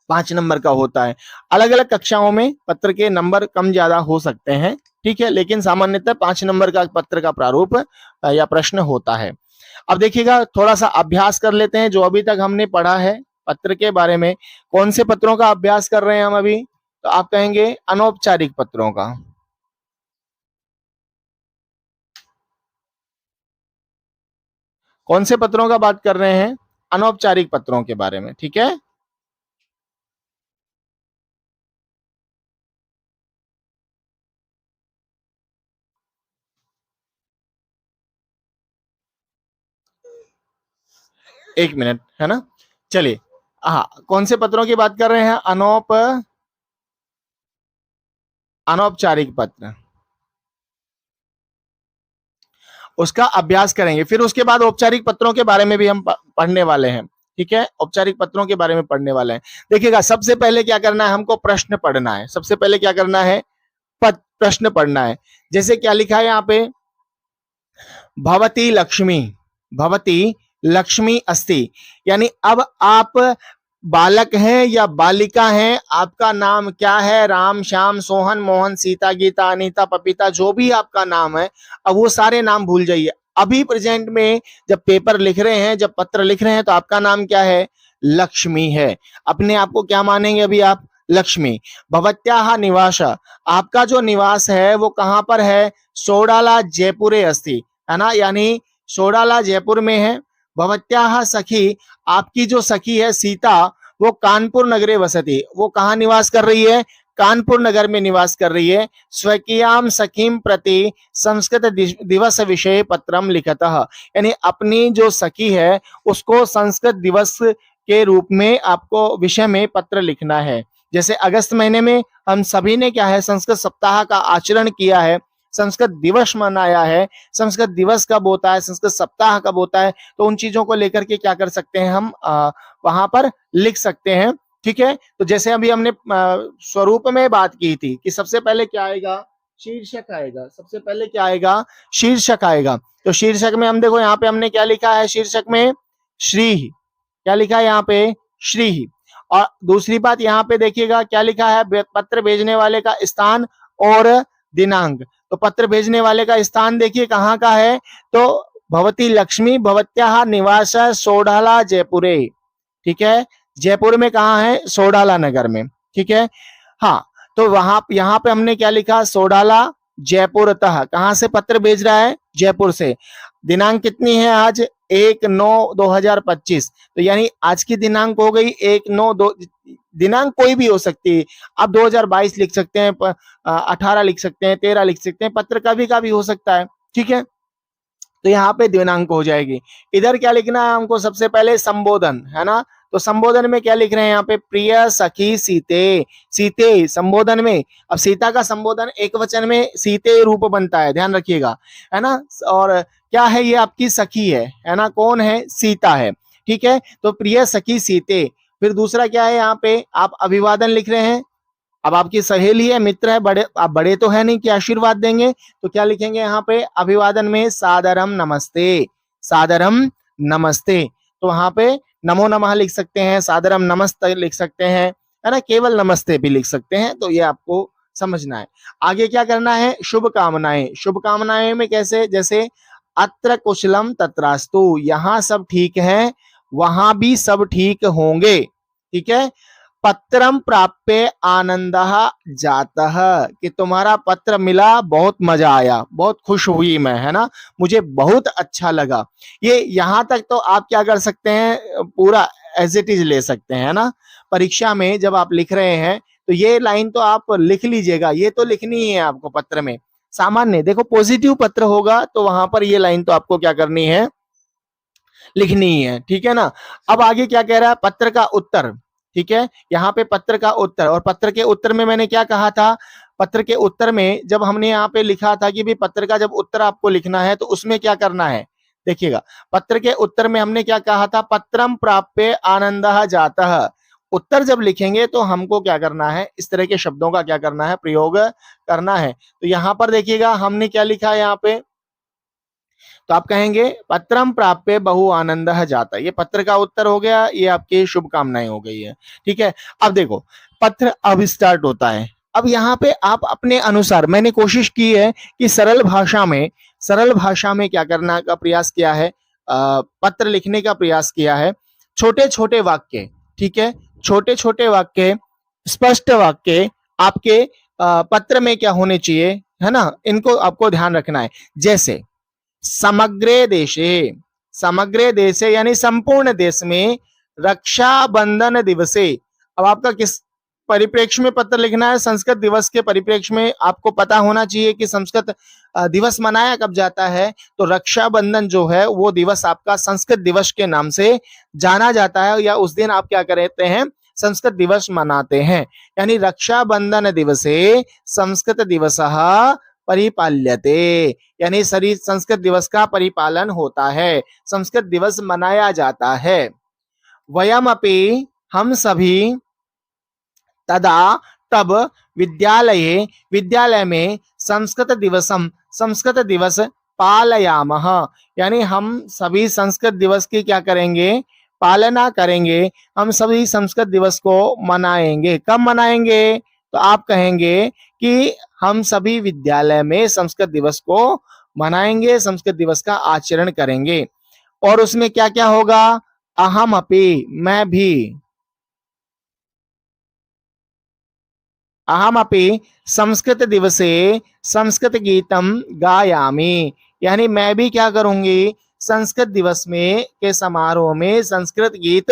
5 नंबर का होता है। अलग अलग कक्षाओं में पत्र के नंबर कम ज्यादा हो सकते हैं, ठीक है, लेकिन सामान्यतः 5 नंबर का पत्र का प्रारूप या प्रश्न होता है। अब देखिएगा, थोड़ा सा अभ्यास कर लेते हैं जो अभी तक हमने पढ़ा है पत्र के बारे में। कौन से पत्रों का अभ्यास कर रहे हैं हम अभी, तो आप कहेंगे अनौपचारिक पत्रों का। कौन से पत्रों का बात कर रहे हैं, अनौपचारिक पत्रों के बारे में। ठीक है, एक मिनट, है ना। चलिए, हाँ, कौन से पत्रों की बात कर रहे हैं, अनौपचारिक पत्र, उसका अभ्यास करेंगे। फिर उसके बाद औपचारिक पत्रों के बारे में भी हम पढ़ने वाले हैं। ठीक है, औपचारिक पत्रों के बारे में पढ़ने वाले हैं। देखिएगा, सबसे पहले क्या करना है, हमको प्रश्न पढ़ना है। सबसे पहले क्या करना है, प्रश्न पढ़ना है। जैसे क्या लिखा है यहाँ पे, भवती लक्ष्मी, भवती लक्ष्मी अस्ति, यानी अब आप बालक हैं या बालिका हैं, आपका नाम क्या है, राम, श्याम, सोहन, मोहन, सीता, गीता, अनीता, पपीता, जो भी आपका नाम है, अब वो सारे नाम भूल जाइए। अभी प्रेजेंट में जब पेपर लिख रहे हैं, जब पत्र लिख रहे हैं, तो आपका नाम क्या है, लक्ष्मी है। अपने आप को क्या मानेंगे अभी आप, लक्ष्मी। भवत्याः निवास, आपका जो निवास है वो कहां पर है, सोडाला जयपुरे अस्ति, है ना, यानी सोडाला जयपुर में है। भवत्याः सखी, आपकी जो सखी है सीता, वो कानपुर नगरे वसति, वो कहाँ निवास कर रही है, कानपुर नगर में निवास कर रही है। स्वकीयाम सखीम प्रति संस्कृत दिवस विषय पत्रम लिखतः, यानी अपनी जो सखी है उसको संस्कृत दिवस के रूप में आपको विषय में पत्र लिखना है। जैसे अगस्त महीने में हम सभी ने क्या है, संस्कृत सप्ताह का आचरण किया है। संस्कृत दिवस मनाया है, संस्कृत दिवस कब होता है, संस्कृत सप्ताह कब होता है, तो उन चीजों को लेकर के क्या कर सकते हैं हम वहां पर लिख सकते हैं। ठीक है, तो जैसे अभी हमने स्वरूप में बात की थी कि सबसे पहले क्या आएगा, शीर्षक आएगा। सबसे पहले क्या आएगा, शीर्षक आएगा। तो शीर्षक में हम देखो यहाँ पे हमने क्या लिखा है, शीर्षक में श्री, क्या लिखा है यहाँ पे, श्री। और दूसरी बात यहाँ पे देखिएगा क्या लिखा है, पत्र भेजने वाले का स्थान और दिनांक। तो पत्र भेजने वाले का स्थान देखिए कहाँ का है, तो भवती लक्ष्मी भवत्याः निवास सोडाला जयपुरे। ठीक है, जयपुर में कहाँ है, सोडाला नगर में। ठीक है, हाँ, तो वहां यहाँ पे हमने क्या लिखा, सोडाला जयपुरतः, कहाँ से पत्र भेज रहा है, जयपुर से। दिनांक कितनी है आज, 1/9/2025। तो यानी आज की दिनांक हो गई 1/9, दिनांक कोई भी हो सकती है, आप 2022 लिख सकते हैं, 18 लिख सकते हैं, 13 लिख सकते हैं, पत्र का भी हो सकता है। ठीक है, तो यहाँ पे दिनांक हो जाएगी। इधर क्या लिखना है हमको, सबसे पहले संबोधन है ना, तो संबोधन में क्या लिख रहे हैं यहाँ पे, प्रिय सखी सीते। सीते संबोधन में, अब सीता का संबोधन एक वचन में सीते रूप बनता है, ध्यान रखिएगा, है ना। और क्या है, ये आपकी सखी है ना, कौन है, सीता है। ठीक है, तो प्रिय सखी सीते। फिर दूसरा क्या है, यहाँ पे आप अभिवादन लिख रहे हैं। अब आपकी सहेली है, मित्र है, बड़े, आप बड़े तो है नहीं कि आशीर्वाद देंगे, तो क्या लिखेंगे यहाँ पे अभिवादन में, सादरम नमस्ते, सादरम नमस्ते। तो वहां पे नमो नमः लिख सकते हैं, सादरम नमस्ते लिख सकते हैं, है ना, केवल नमस्ते भी लिख सकते हैं। तो ये आपको समझना है। आगे क्या करना है, शुभकामनाएं। शुभकामनाएं में कैसे, जैसे अत्र कुशलम तत्रास्तु, यहाँ सब ठीक है, वहां भी सब ठीक होंगे। ठीक है, पत्रम प्राप्य आनंदः जातः, कि तुम्हारा पत्र मिला, बहुत मजा आया, बहुत खुश हुई मैं, है ना, मुझे बहुत अच्छा लगा। ये यहां तक तो आप क्या कर सकते हैं, पूरा एज इट इज ले सकते हैं, है ना। परीक्षा में जब आप लिख रहे हैं तो ये लाइन तो आप लिख लीजिएगा, ये तो लिखनी ही है आपको पत्र में। सामान्य देखो पॉजिटिव पत्र होगा तो वहां पर ये लाइन तो आपको क्या करनी है, लिखनी ही है। ठीक है ना। अब आगे क्या कह रहा है, पत्र का उत्तर। ठीक है, यहाँ पे पत्र का उत्तर, और पत्र के उत्तर में मैंने क्या कहा था, पत्र के उत्तर में जब हमने यहाँ पे लिखा था कि भी पत्र का जब उत्तर आपको लिखना है तो उसमें क्या करना है, देखिएगा, पत्र के उत्तर में हमने क्या कहा था, पत्रम प्राप्य आनंदः जातः। उत्तर जब लिखेंगे तो हमको क्या करना है, इस तरह के शब्दों का क्या करना है, प्रयोग करना है। तो यहाँ पर देखिएगा हमने क्या लिखा है यहाँ पे, तो आप कहेंगे पत्रम प्राप्य बहु आनंद जाता, ये पत्र का उत्तर हो गया, ये आपकी शुभकामनाएं हो गई है। ठीक है, अब देखो पत्र अब स्टार्ट होता है। अब यहाँ पे आप अपने अनुसार, मैंने कोशिश की है कि सरल भाषा में क्या करना का प्रयास किया है, पत्र लिखने का प्रयास किया है। छोटे छोटे वाक्य, ठीक है, छोटे छोटे वाक्य, स्पष्ट वाक्य आपके पत्र में क्या होने चाहिए, है ना, इनको आपको ध्यान रखना है। जैसे समग्रे देशे यानी संपूर्ण देश में रक्षाबंधन दिवसे। अब आपका किस परिप्रेक्ष्य में पत्र लिखना है, संस्कृत दिवस के परिप्रेक्ष्य में आपको पता होना चाहिए कि संस्कृत दिवस मनाया कब जाता है। तो रक्षाबंधन जो है वो दिवस आपका संस्कृत दिवस के नाम से जाना जाता है, या उस दिन आप क्या करते हैं, संस्कृत दिवस मनाते हैं। यानी रक्षाबंधन दिवसे संस्कृत दिवसः परिपाल्यते, यानी सरी संस्कृत दिवस का परिपालन होता है, संस्कृत दिवस मनाया जाता है। वयमपि हम सभी तदा तब विद्यालय में संस्कृत दिवस पालयामः, यानी हम सभी संस्कृत दिवस की क्या करेंगे, पालना करेंगे, हम सभी संस्कृत दिवस को मनाएंगे। कब मनाएंगे, तो आप कहेंगे कि हम सभी विद्यालय में संस्कृत दिवस को मनाएंगे, संस्कृत दिवस का आचरण करेंगे। और उसमें क्या क्या होगा, अहम अपि, मैं भी, अहम अपि संस्कृत दिवसे संस्कृत गीतम गायामि, यानी मैं भी क्या करूंगी, संस्कृत दिवस में के समारोह में संस्कृत गीत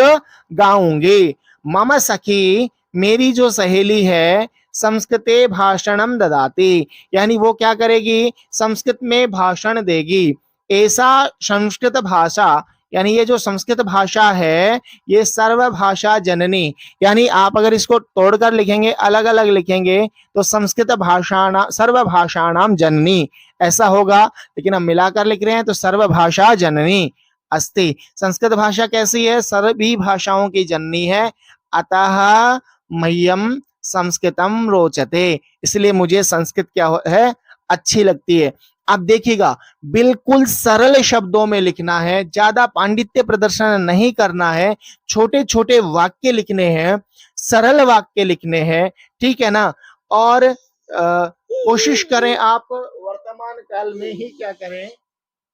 गाऊंगी। मम सखी, मेरी जो सहेली है, संस्कृते भाषणम ददाति, यानी वो क्या करेगी, संस्कृत में भाषण देगी। ऐसा संस्कृत भाषा यानी ये जो संस्कृत भाषा है ये सर्वभाषा जननी, यानी आप अगर इसको तोड़कर लिखेंगे, अलग अलग लिखेंगे तो संस्कृत भाषा सर्वभाषाणाम जननी ऐसा होगा, लेकिन हम मिलाकर लिख रहे हैं तो सर्वभाषा जननी अस्ति। संस्कृत भाषा कैसी है? सभी भाषाओं की जननी है। अतः मह्यम संस्कृतम रोचते, इसलिए मुझे संस्कृत क्या है, अच्छी लगती है। अब देखिएगा, बिल्कुल सरल शब्दों में लिखना है, ज्यादा पांडित्य प्रदर्शन नहीं करना है, छोटे छोटे वाक्य लिखने हैं, सरल वाक्य लिखने हैं, ठीक है ना। और कोशिश करें आप वर्तमान काल में ही क्या करें,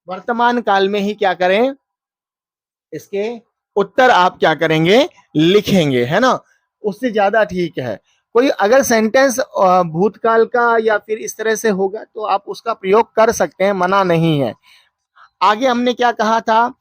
वर्तमान काल में ही क्या करें, इसके उत्तर आप क्या करेंगे, लिखेंगे, है ना, उससे ज्यादा ठीक है। कोई अगर सेंटेंस भूतकाल का या फिर इस तरह से होगा तो आप उसका प्रयोग कर सकते हैं, मना नहीं है। आगे हमने क्या कहा था,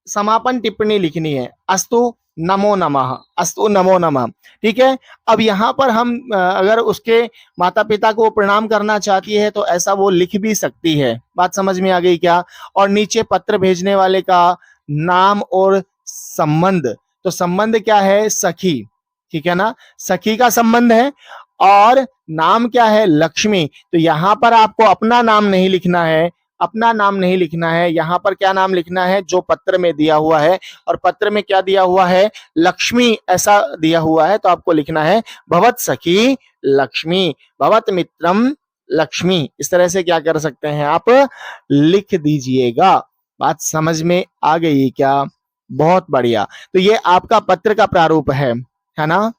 समापन टिप्पणी लिखनी है, अस्तु नमो नमः, अस्तु नमो नमः, ठीक है। अब यहाँ पर हम अगर उसके माता पिता को प्रणाम करना चाहती है तो ऐसा वो लिख भी सकती है। बात समझ में आ गई क्या? और नीचे पत्र भेजने वाले का नाम और संबंध, तो संबंध क्या है, सखी, ठीक है ना, सखी का संबंध है। और नाम क्या है, लक्ष्मी, तो यहां पर आपको अपना नाम नहीं लिखना है, अपना नाम नहीं लिखना है, यहां पर क्या नाम लिखना है, जो पत्र में दिया हुआ है। और पत्र में क्या दिया हुआ है, लक्ष्मी ऐसा दिया हुआ है, तो आपको लिखना है भवत सखी लक्ष्मी, भवत मित्रम लक्ष्मी, इस तरह से क्या कर सकते हैं, आप लिख दीजिएगा। बात समझ में आ गई क्या? बहुत बढ़िया। तो ये आपका पत्र का प्रारूप है ना।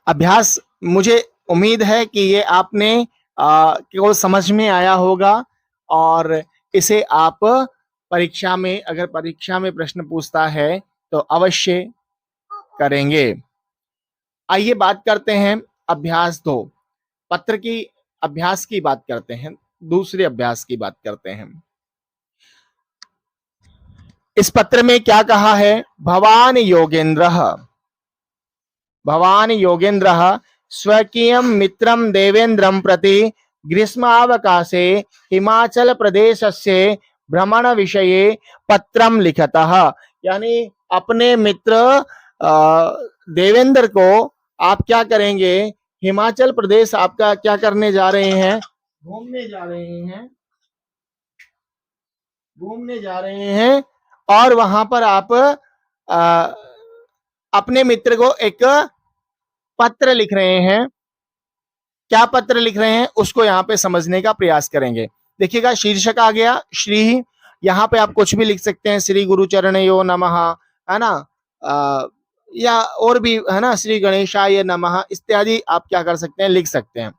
अभ्यास, मुझे उम्मीद है कि ये आपने को समझ में आया होगा और इसे आप परीक्षा में, अगर परीक्षा में प्रश्न पूछता है तो अवश्य करेंगे। आइए बात करते हैं अभ्यास 2, पत्र की अभ्यास की बात करते हैं, दूसरे अभ्यास की बात करते हैं। इस पत्र में क्या कहा है, भवान योगेन्द्रः स्वकीयं मित्रं देवेन्द्रं प्रति ग्रीष्मावकाशे हिमाचल प्रदेशस्य भ्रमण विषये पत्रं लिखतः, यानी अपने मित्र देवेंद्र को आप क्या करेंगे, हिमाचल प्रदेश आपका क्या करने जा रहे हैं, घूमने जा रहे हैं और वहां पर आप अपने मित्र को एक पत्र लिख रहे हैं। क्या पत्र लिख रहे हैं उसको यहाँ पे समझने का प्रयास करेंगे। देखिएगा, शीर्षक आ गया श्री, यहाँ पे आप कुछ भी लिख सकते हैं, श्री गुरुचरणयो नमः, है ना, या और भी, है ना, श्री गणेशाय नमः इत्यादि आप क्या कर सकते हैं, लिख सकते हैं।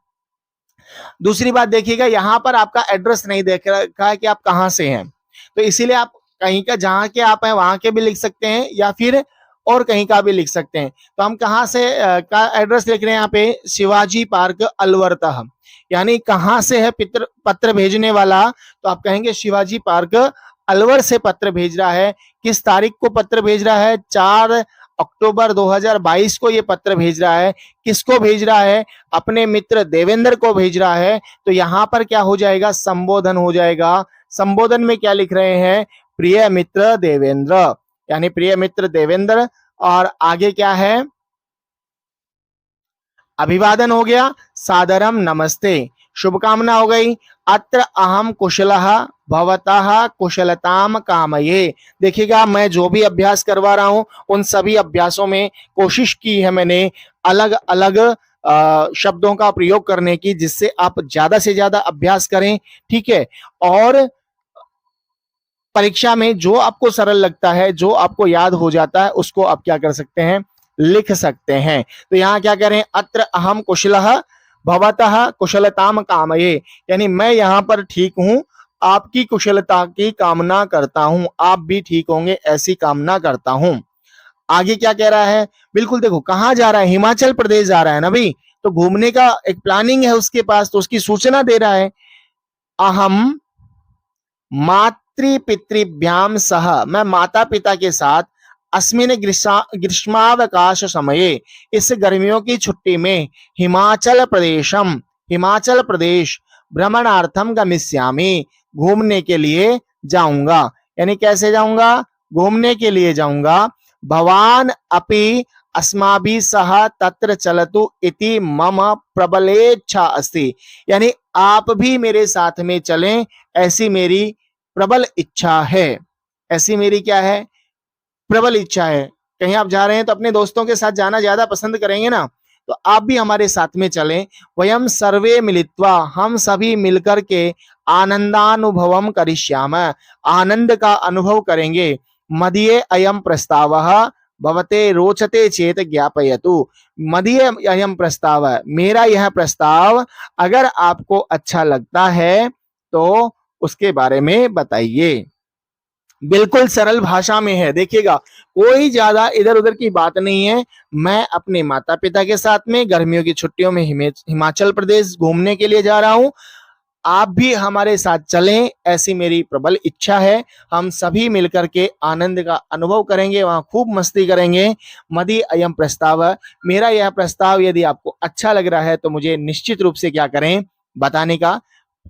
दूसरी बात देखिएगा, यहाँ पर आपका एड्रेस नहीं देख रखा है कि आप कहाँ से हैं, तो इसीलिए आप कहीं का, जहाँ के आप हैं वहां के भी लिख सकते हैं या फिर और कहीं का भी लिख सकते हैं। तो हम कहाँ से का एड्रेस लिख रहे हैं, यहाँ पे शिवाजी पार्क अलवर्तः, यानी कहाँ से है पत्र भेजने वाला, तो आप कहेंगे शिवाजी पार्क अलवर से पत्र भेज रहा है। किस तारीख को पत्र भेज रहा है, 4 अक्टूबर 2022 को ये पत्र भेज रहा है। किसको भेज रहा है, अपने मित्र देवेंद्र को भेज रहा है। तो यहाँ पर क्या हो जाएगा, संबोधन हो जाएगा। संबोधन में क्या लिख रहे हैं, प्रिय मित्र देवेंद्र, यानी प्रिय मित्र देवेंद्र। और आगे क्या है, अभिवादन हो गया, सादरम नमस्ते, शुभकामना हो गई, अत्र अहम कुशलः भवतः कुशलताम कामये। देखिएगा, मैं जो भी अभ्यास करवा रहा हूं उन सभी अभ्यासों में कोशिश की है मैंने अलग अलग शब्दों का प्रयोग करने की, जिससे आप ज्यादा से ज्यादा अभ्यास करें, ठीक है। और परीक्षा में जो आपको सरल लगता है, जो आपको याद हो जाता है, उसको आप क्या कर सकते हैं, लिख सकते हैं। तो यहाँ क्या कह रहे हैं, अत्र अहम कुशलः भवतः कुशलताम कामये, यानी मैं यहाँ पर ठीक हूं, आपकी कुशलता की कामना करता हूं, आप भी ठीक होंगे ऐसी कामना करता हूं। आगे क्या कह रहा है, बिल्कुल देखो कहाँ जा रहा है, हिमाचल प्रदेश जा रहा है ना भाई, तो घूमने का एक प्लानिंग है उसके पास, तो उसकी सूचना दे रहा है। अहम मातृपितृभ्याम सह, मैं माता पिता के साथ, अस्मिन ग्रीष्मावकाश समये, इस गर्मियों की छुट्टी में, हिमाचल प्रदेश भ्रमणार्थम गमिष्यामि, घूमने के लिए जाऊंगा। यानी कैसे जाऊंगा, घूमने के लिए जाऊंगा। भवान अपि अस्माभि सह तत्र चलतु इति मम प्रबलेच्छा अस्ति, यानी आप भी मेरे साथ में चलें, ऐसी मेरी प्रबल इच्छा है। ऐसी मेरी क्या है, प्रबल इच्छा है। कहीं आप जा रहे हैं तो अपने दोस्तों के साथ जाना ज्यादा पसंद करेंगे ना, तो आप भी हमारे साथ में चलें। वयम सर्वे मिलित्वा, हम सभी मिलकर के आनंदानुभवम करिष्याम, आनंद का अनुभव करेंगे। मदीये अयम प्रस्तावः भवते रोचते चेत ज्ञापयतु, मदीये अयम प्रस्ताव, मेरा यह प्रस्ताव अगर आपको अच्छा लगता है तो उसके बारे में बताइए। बिल्कुल सरल भाषा में है, देखिएगा कोई ज्यादा इधर उधर की बात नहीं है। मैं अपने माता पिता के साथ में गर्मियों की छुट्टियों में हिमाचल प्रदेश घूमने के लिए जा रहा हूं, आप भी हमारे साथ चलें, ऐसी मेरी प्रबल इच्छा है। हम सभी मिलकर के आनंद का अनुभव करेंगे, वहां खूब मस्ती करेंगे। मदि अयम प्रस्ताव, मेरा यह प्रस्ताव यदि आपको अच्छा लग रहा है तो मुझे निश्चित रूप से क्या करें, बताने का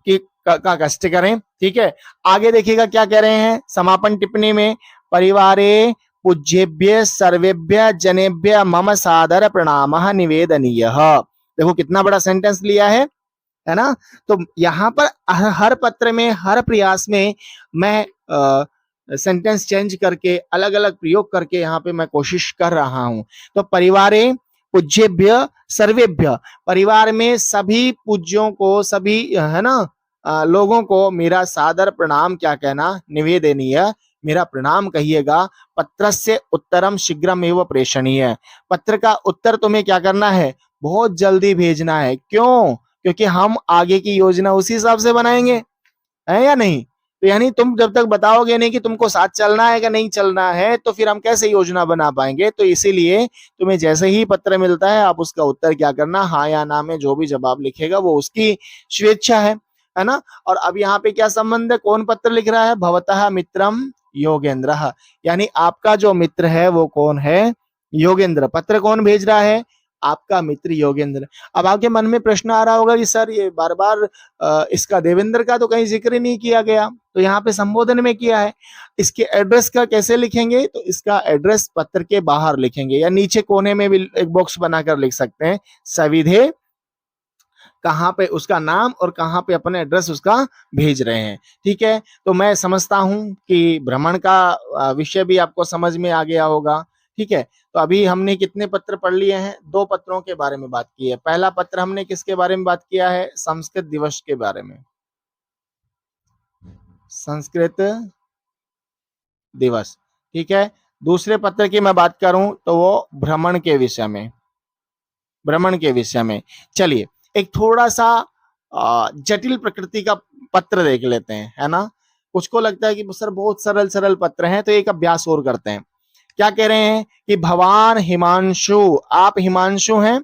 कि का कष्ट करें। ठीक है, आगे देखिएगा क्या कह रहे हैं समापन टिप्पणी में। परिवारे पूज्येभ्य सर्वेभ्य जनेभ्य मम सादर प्रणामः निवेदनीयः। देखो कितना बड़ा सेंटेंस लिया है ना। तो यहाँ पर हर पत्र में, हर प्रयास में मैं सेंटेंस चेंज करके अलग अलग प्रयोग करके यहाँ पे मैं कोशिश कर रहा हूं। तो परिवारे पूज्येभ्य सर्वेभ्य, परिवार में सभी पूज्यों को, सभी है ना लोगों को मेरा सादर प्रणाम क्या कहना, निवेदनीय, मेरा प्रणाम कहिएगा। पत्रस्य उत्तरम शीघ्रमेव प्रेषणीय, पत्र का उत्तर तुम्हें क्या करना है, बहुत जल्दी भेजना है। क्यों, क्योंकि हम आगे की योजना उसी हिसाब से बनाएंगे, है या नहीं। तो यानी तुम जब तक बताओगे नहीं कि तुमको साथ चलना है कि नहीं चलना है, तो फिर हम कैसे योजना बना पाएंगे। तो इसीलिए तुम्हें जैसे ही पत्र मिलता है आप उसका उत्तर क्या करना, हाँ या ना में जो भी जवाब लिखेगा वो उसकी स्वेच्छा है ना। और अब यहाँ पे क्या संबंध है, कौन पत्र लिख रहा है, भवतः मित्रम योगेंद्र, यानी आपका जो मित्र है वो कौन है, योगेंद्र। पत्र कौन भेज रहा है, आपका मित्र योगेंद्र। अब आपके मन में प्रश्न आ रहा होगा कि सर ये बार बार इसका देवेंद्र का तो कहीं जिक्र नहीं किया गया, तो यहाँ पे संबोधन में किया है। इसके एड्रेस का कैसे लिखेंगे, तो इसका एड्रेस पत्र के बाहर लिखेंगे, या नीचे कोने में भी एक बॉक्स बनाकर लिख सकते हैं, सविधे, कहाँ पे उसका नाम और कहाँ पे अपने एड्रेस उसका भेज रहे हैं। ठीक है, तो मैं समझता हूं कि भ्रमण का विषय भी आपको समझ में आ गया होगा। ठीक है, तो अभी हमने कितने पत्र पढ़ लिए हैं, 2 पत्रों के बारे में बात की है। पहला पत्र हमने किसके बारे में बात किया है, संस्कृत दिवस के बारे में, संस्कृत दिवस। ठीक है, दूसरे पत्र की मैं बात करूं तो वो भ्रमण के विषय में, भ्रमण के विषय में। चलिए एक थोड़ा सा जटिल प्रकृति का पत्र देख लेते हैं, है ना। कुछ को लगता है कि सर बहुत सरल सरल पत्र हैं, तो एक अभ्यास और करते हैं। क्या कह रहे हैं कि भवान हिमांशु, आप हिमांशु हैं,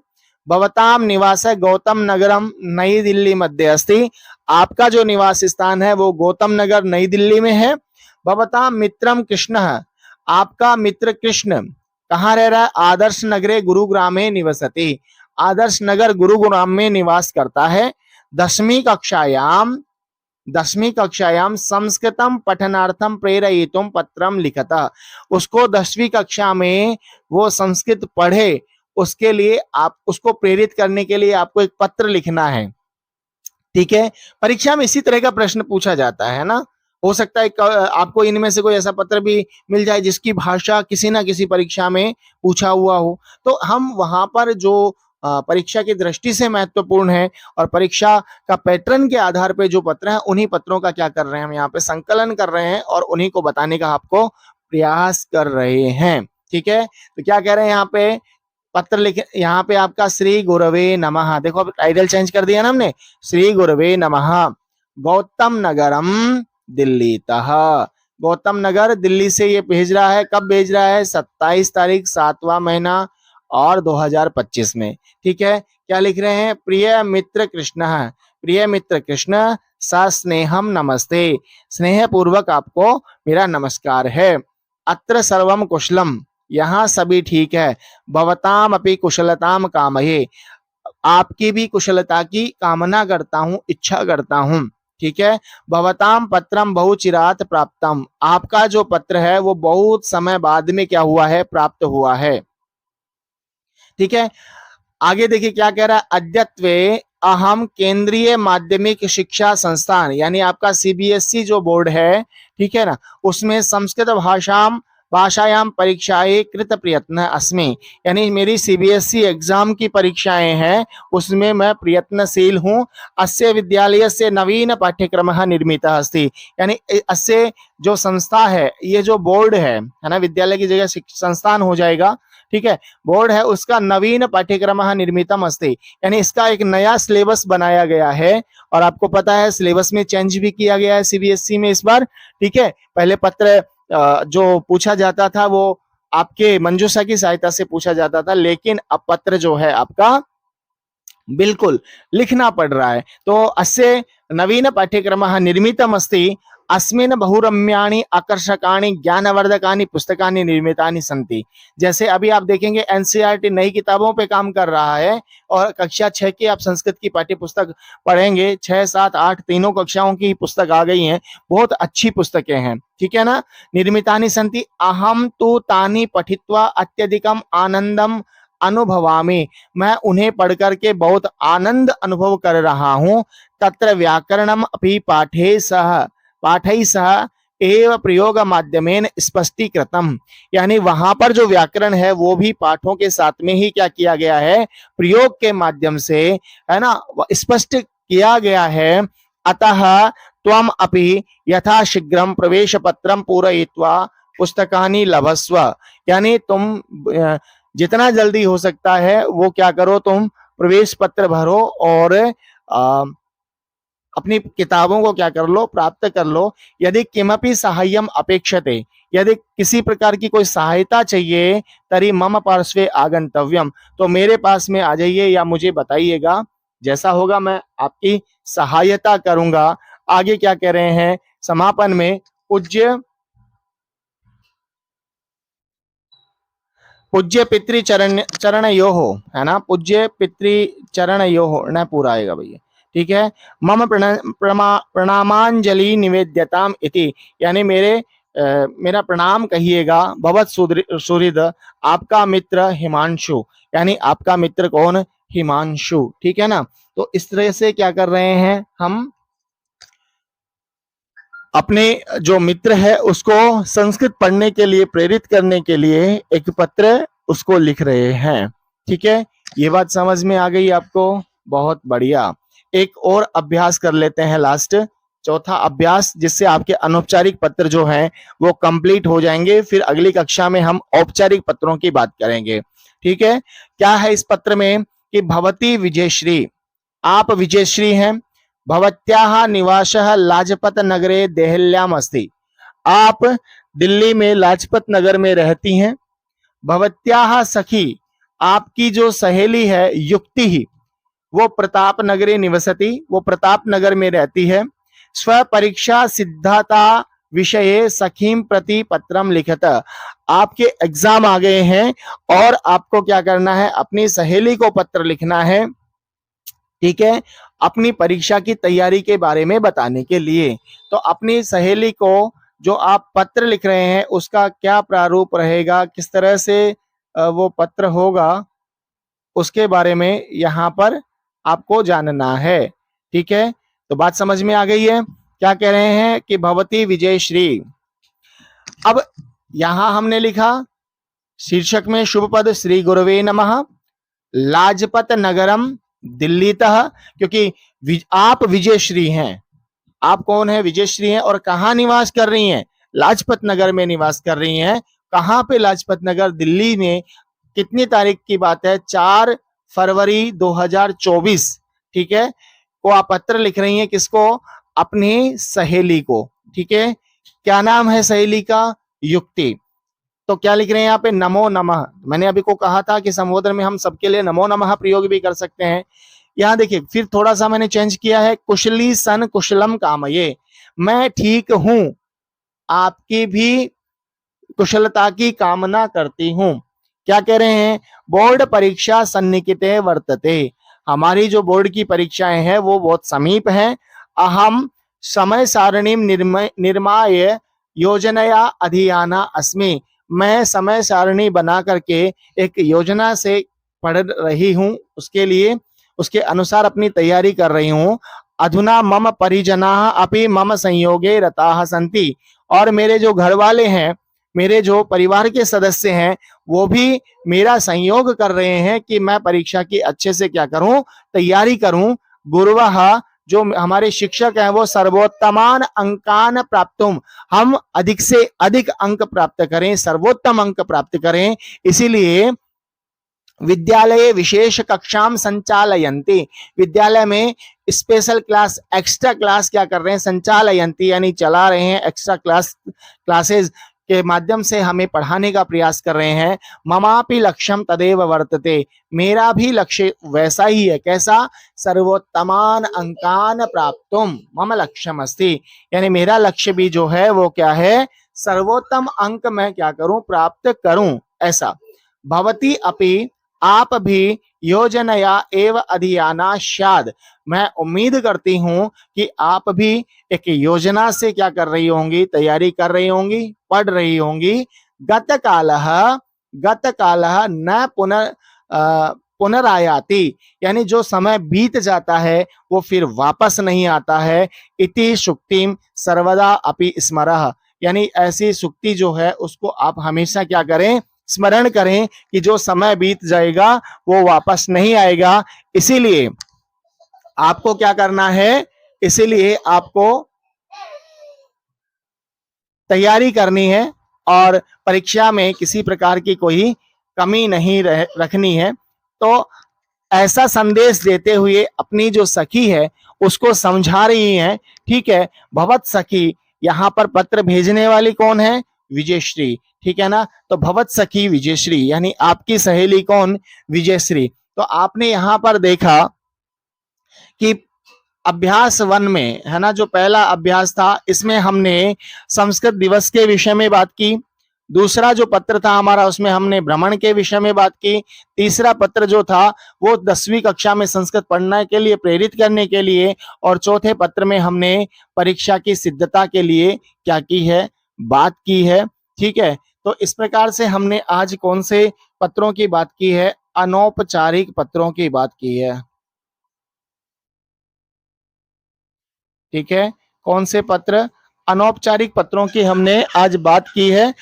भवताम निवास है गौतम नगरम नई दिल्ली मध्य अस्ति, आपका जो निवास स्थान है वो गौतम नगर नई दिल्ली में है। भवताम मित्रम कृष्ण, आपका मित्र कृष्ण कहाँ रह रहा है, आदर्श नगरे गुरुग्रामे निवसति, आदर्श नगर गुरुग्राम में निवास करता है। 10वीं कक्षायाम संस्कृतम पठनार्थम प्रेरयितुम पत्रम लिखता, उसको 10वीं कक्षा में वो संस्कृत पढ़े, उसके लिए आप उसको प्रेरित करने के लिए आपको एक पत्र लिखना है। ठीक है, परीक्षा में इसी तरह का प्रश्न पूछा जाता है ना। हो सकता है आपको इनमें से कोई ऐसा पत्र भी मिल जाए जिसकी भाषा किसी ना किसी परीक्षा में पूछा हुआ हो, तो हम वहां पर जो परीक्षा की दृष्टि से महत्वपूर्ण है और परीक्षा का पैटर्न के आधार पे जो पत्र हैं, उन्हीं पत्रों का क्या कर रहे हैं, हम यहाँ पे संकलन कर रहे हैं और उन्हीं को बताने का आपको प्रयास कर रहे हैं। ठीक है, तो क्या कह रहे हैं यहाँ पे, पत्र लिखे, यहाँ पे आपका श्री गुरवे नमः, देखो अब टाइटल चेंज कर दिया ना हमने, श्री गुरवे नमः, गौतम नगरम दिल्ली तः, गौतम नगर दिल्ली से ये भेज रहा है। कब भेज रहा है, 27 तारीख 7वां महीना और 2025 में। ठीक है, क्या लिख रहे हैं, प्रिय मित्र कृष्ण, प्रिय मित्र कृष्ण सस्नेहम नमस्ते, स्नेह पूर्वक आपको मेरा नमस्कार है। अत्र सर्वम कुशलम, यहाँ सभी ठीक है। भवताम अपि कुशलताम कामये, आपकी भी कुशलता की कामना करता हूँ, इच्छा करता हूँ। ठीक है। भवताम पत्रम बहुचिरात प्राप्तम, आपका जो पत्र है वो बहुत समय बाद में क्या हुआ है, प्राप्त हुआ है। ठीक है, आगे देखिए क्या कह रहा है, अद्यत्वे अहम केंद्रीय माध्यमिक शिक्षा संस्थान, यानी आपका सीबीएसई जो बोर्ड है, ठीक है ना, उसमें संस्कृत भाषायाम परीक्षाएं कृत प्रयत्न अस्मि, यानी मेरी सीबीएसई एग्जाम की परीक्षाएं हैं, उसमें मैं प्रयत्नशील हूं। अस्य विद्यालय से नवीन पाठ्यक्रम निर्मित अस्ति, यानी अस्य जो संस्था है, ये जो बोर्ड है ना, विद्यालय की जगह संस्थान हो जाएगा, ठीक है, बोर्ड है, उसका नवीन पाठ्यक्रम निर्मितम अस्ति, यानी इसका एक नया सिलेबस बनाया गया है। और आपको पता है सिलेबस में चेंज भी किया गया है सीबीएसई में इस बार, ठीक है। पहले पत्र जो पूछा जाता था वो आपके मंजूषा की सहायता से पूछा जाता था, लेकिन अब पत्र जो है आपका बिल्कुल लिखना पड़ रहा है। तो अस्य नवीन पाठ्यक्रम निर्मितम अस्ति, अस्मिन् बहुरम्याणि आकर्षकाणि ज्ञानवर्धकानि पुस्तकानि निर्मितानि सन्ति। जैसे अभी आप देखेंगे एनसीईआरटी नई किताबों पे काम कर रहा है, और कक्षा 6 की आप संस्कृत की पाठ्य पुस्तक पढ़ेंगे, 6, 7, 8 तीनों कक्षाओं की पुस्तक आ गई हैं, बहुत अच्छी पुस्तकें हैं, ठीक है ना। निर्मितानि सन्ति, अहम तु तानि पठित्वा अत्यधिकम आनंदम अनुभवामि, मैं उन्हें पढ़ करके बहुत आनंद अनुभव कर रहा हूं। तत्र व्याकरणम अपि पाठै सह एव प्रयोग माध्यमेन स्पष्टीकृतम, यानी वहां पर जो व्याकरण है वो भी पाठों के साथ में ही क्या किया गया है, प्रयोग के माध्यम से, है ना, स्पष्ट किया गया है। अतः त्वम अपि यथाशीघ्रम प्रवेश पत्रम पूरयित्वा पुस्तकानि लभस्व, यानी तुम जितना जल्दी हो सकता है वो क्या करो, तुम प्रवेश पत्र भरो और अपनी किताबों को क्या कर लो, प्राप्त कर लो। यदि किमपि सहाय्यम अपेक्षते, यदि किसी प्रकार की कोई सहायता चाहिए, तरी मम पार्श्वे आगंतव्यम, तो मेरे पास में आ जाइए या मुझे बताइएगा, जैसा होगा मैं आपकी सहायता करूंगा। आगे क्या कह रहे हैं, समापन में पूज्य पितृ चरण यो हो, है ना, पूज्य पितृ चरण यो हो, न पूरा आएगा भैया, ठीक है। मम प्रणामांजलि निवेद्यताम इति, यानी मेरा प्रणाम कहिएगा। भवत सुहृद, आपका मित्र हिमांशु, यानी आपका मित्र कौन, हिमांशु, ठीक है ना। तो इस तरह से क्या कर रहे हैं, हम अपने जो मित्र है उसको संस्कृत पढ़ने के लिए प्रेरित करने के लिए एक पत्र उसको लिख रहे हैं, ठीक है। ये बात समझ में आ गई आपको, बहुत बढ़िया। एक और अभ्यास कर लेते हैं, लास्ट चौथा अभ्यास, जिससे आपके अनौपचारिक पत्र जो हैं वो कंप्लीट हो जाएंगे। फिर अगली कक्षा में हम औपचारिक पत्रों की बात करेंगे, ठीक है। क्या है इस पत्र में कि भवती विजयश्री, आप विजयश्री हैं, भवत्याः निवासः लाजपत नगरे देहल्याम अस्ति, आप दिल्ली में लाजपत नगर में रहती हैं। भवत्याः सखी, आपकी जो सहेली है युक्ति ही, वो प्रताप नगरे निवसति, वो प्रताप नगर में रहती है। स्व परीक्षा सिद्धाता विषये सखीम प्रति पत्रम लिखत, आपके एग्जाम आ गए हैं और आपको क्या करना है, अपनी सहेली को पत्र लिखना है, ठीक है, अपनी परीक्षा की तैयारी के बारे में बताने के लिए। तो अपनी सहेली को जो आप पत्र लिख रहे हैं उसका क्या प्रारूप रहेगा, किस तरह से वो पत्र होगा, उसके बारे में यहाँ पर आपको जानना है, ठीक है। तो बात समझ में आ गई है। क्या कह रहे हैं कि भवती विजयश्री, अब यहां हमने लिखा शीर्षक में शुभ पद श्री गुरुवे नमः, लाजपत नगरम दिल्लीतः, क्योंकि आप विजयश्री हैं, आप कौन है, विजयश्री हैं, और कहाँ निवास कर रही हैं, लाजपत नगर में निवास कर रही हैं। कहाँ पे, लाजपत नगर, दिल्ली में। कितनी तारीख की बात है, 4 फरवरी 2024, ठीक है, को आप पत्र लिख रही हैं, किसको, अपनी सहेली को, ठीक है। क्या नाम है सहेली का, युक्ति। तो क्या लिख रहे हैं यहाँ पे, नमो नमः। मैंने अभी को कहा था कि संबोधन में हम सबके लिए नमो नमः प्रयोग भी कर सकते हैं। यहाँ देखिए फिर थोड़ा सा मैंने चेंज किया है, कुशली सन कुशलम कामये, मैं ठीक हूं, आपकी भी कुशलता की कामना करती हूं। क्या कह रहे हैं, बोर्ड परीक्षा सन्निकटे वर्तते, हमारी जो बोर्ड की परीक्षाएं हैं वो बहुत समीप हैं। अहम समय सारणीं निर्माय योजनया अधियाना अस्मि। मैं समय सारणी बना करके एक योजना से पढ़ रही हूँ, उसके लिए उसके अनुसार अपनी तैयारी कर रही हूँ। अधुना मम परिजनाः अपि मम संयोगे रताः सन्ति। और मेरे जो घर वाले हैं, मेरे जो परिवार के सदस्य हैं, वो भी मेरा संयोग कर रहे हैं कि मैं परीक्षा की अच्छे से क्या करूं, तैयारी करूं। गुरुवः, जो हमारे शिक्षक हैं, वो सर्वोत्तमान अंकान प्राप्तुम, हम अधिक से अधिक अंक प्राप्त करें, सर्वोत्तम अंक प्राप्त करें, इसीलिए विद्यालय विशेष कक्षाम संचालयन्ति। विद्यालय में स्पेशल क्लास, एक्स्ट्रा क्लास क्या कर रहे हैं, संचालयन्ति यानी चला रहे हैं, एक्स्ट्रा क्लासेस के माध्यम से हमें पढ़ाने का प्रयास कर रहे हैं। ममापि लक्ष्यम तदेव वर्तते, मेरा भी लक्ष्य वैसा ही है, कैसा, सर्वोत्तमान अंकान प्राप्तुम मम लक्ष्यम अस्ति, यानी मेरा लक्ष्य भी जो है वो क्या है, सर्वोत्तम अंक मैं क्या करूं, प्राप्त करूं, ऐसा। भवती अपि, आप भी योजनया एव अधियाना स्याद्, मैं उम्मीद करती हूं कि आप भी एक योजना से क्या कर रही होंगी, तैयारी कर रही होंगी, पढ़ रही होंगी। गतकालः न पुनरायाति, यानी जो समय बीत जाता है वो फिर वापस नहीं आता है। इति सुक्तिम सर्वदा अपि स्मरः, यानी ऐसी सुक्ति जो है उसको आप हमेशा क्या करें, स्मरण करें कि जो समय बीत जाएगा वो वापस नहीं आएगा। इसीलिए आपको क्या करना है, इसीलिए आपको तैयारी करनी है और परीक्षा में किसी प्रकार की कोई कमी नहीं रखनी है। तो ऐसा संदेश देते हुए अपनी जो सखी है उसको समझा रही है, ठीक है। भवत सखी, यहाँ पर पत्र भेजने वाली कौन है, विजयश्री, ठीक है ना। तो भवत सखी विजयश्री यानी आपकी सहेली कौन, विजयश्री। तो आपने यहाँ पर देखा कि अभ्यास 1 में है ना, जो पहला अभ्यास था, इसमें हमने संस्कृत दिवस के विषय में बात की। दूसरा जो पत्र था हमारा, उसमें हमने भ्रमण के विषय में बात की। तीसरा पत्र जो था वो 10वीं कक्षा में संस्कृत पढ़ने के लिए प्रेरित करने के लिए, और चौथे पत्र में हमने परीक्षा की सिद्धता के लिए क्या की है, बात की है, ठीक है। तो इस प्रकार से हमने आज कौन से पत्रों की बात की है, अनौपचारिक पत्रों की बात की है, ठीक है। कौन से पत्र, अनौपचारिक पत्रों की हमने आज बात की है।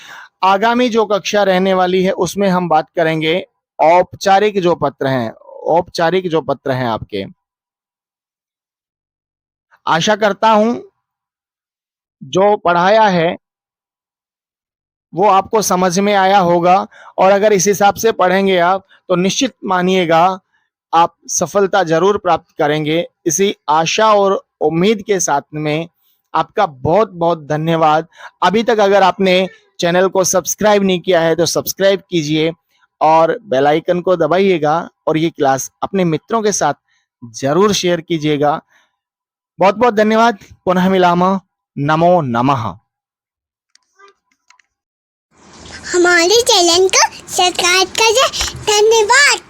आगामी जो कक्षा रहने वाली है उसमें हम बात करेंगे औपचारिक जो पत्र हैं, औपचारिक जो पत्र हैं आपके। आशा करता हूं जो पढ़ाया है वो आपको समझ में आया होगा, और अगर इस हिसाब से पढ़ेंगे आप तो निश्चित मानिएगा आप सफलता जरूर प्राप्त करेंगे। इसी आशा और उम्मीद के साथ में आपका बहुत बहुत धन्यवाद। अभी तक अगर आपने चैनल को सब्सक्राइब नहीं किया है तो सब्सक्राइब कीजिए और बेल आइकन को दबाइएगा, और ये क्लास अपने मित्रों के साथ जरूर शेयर कीजिएगा। बहुत बहुत धन्यवाद। पुनः मिलामः। नमो नमः।
हमारे चैनल को सब्सक्राइब करें। धन्यवाद।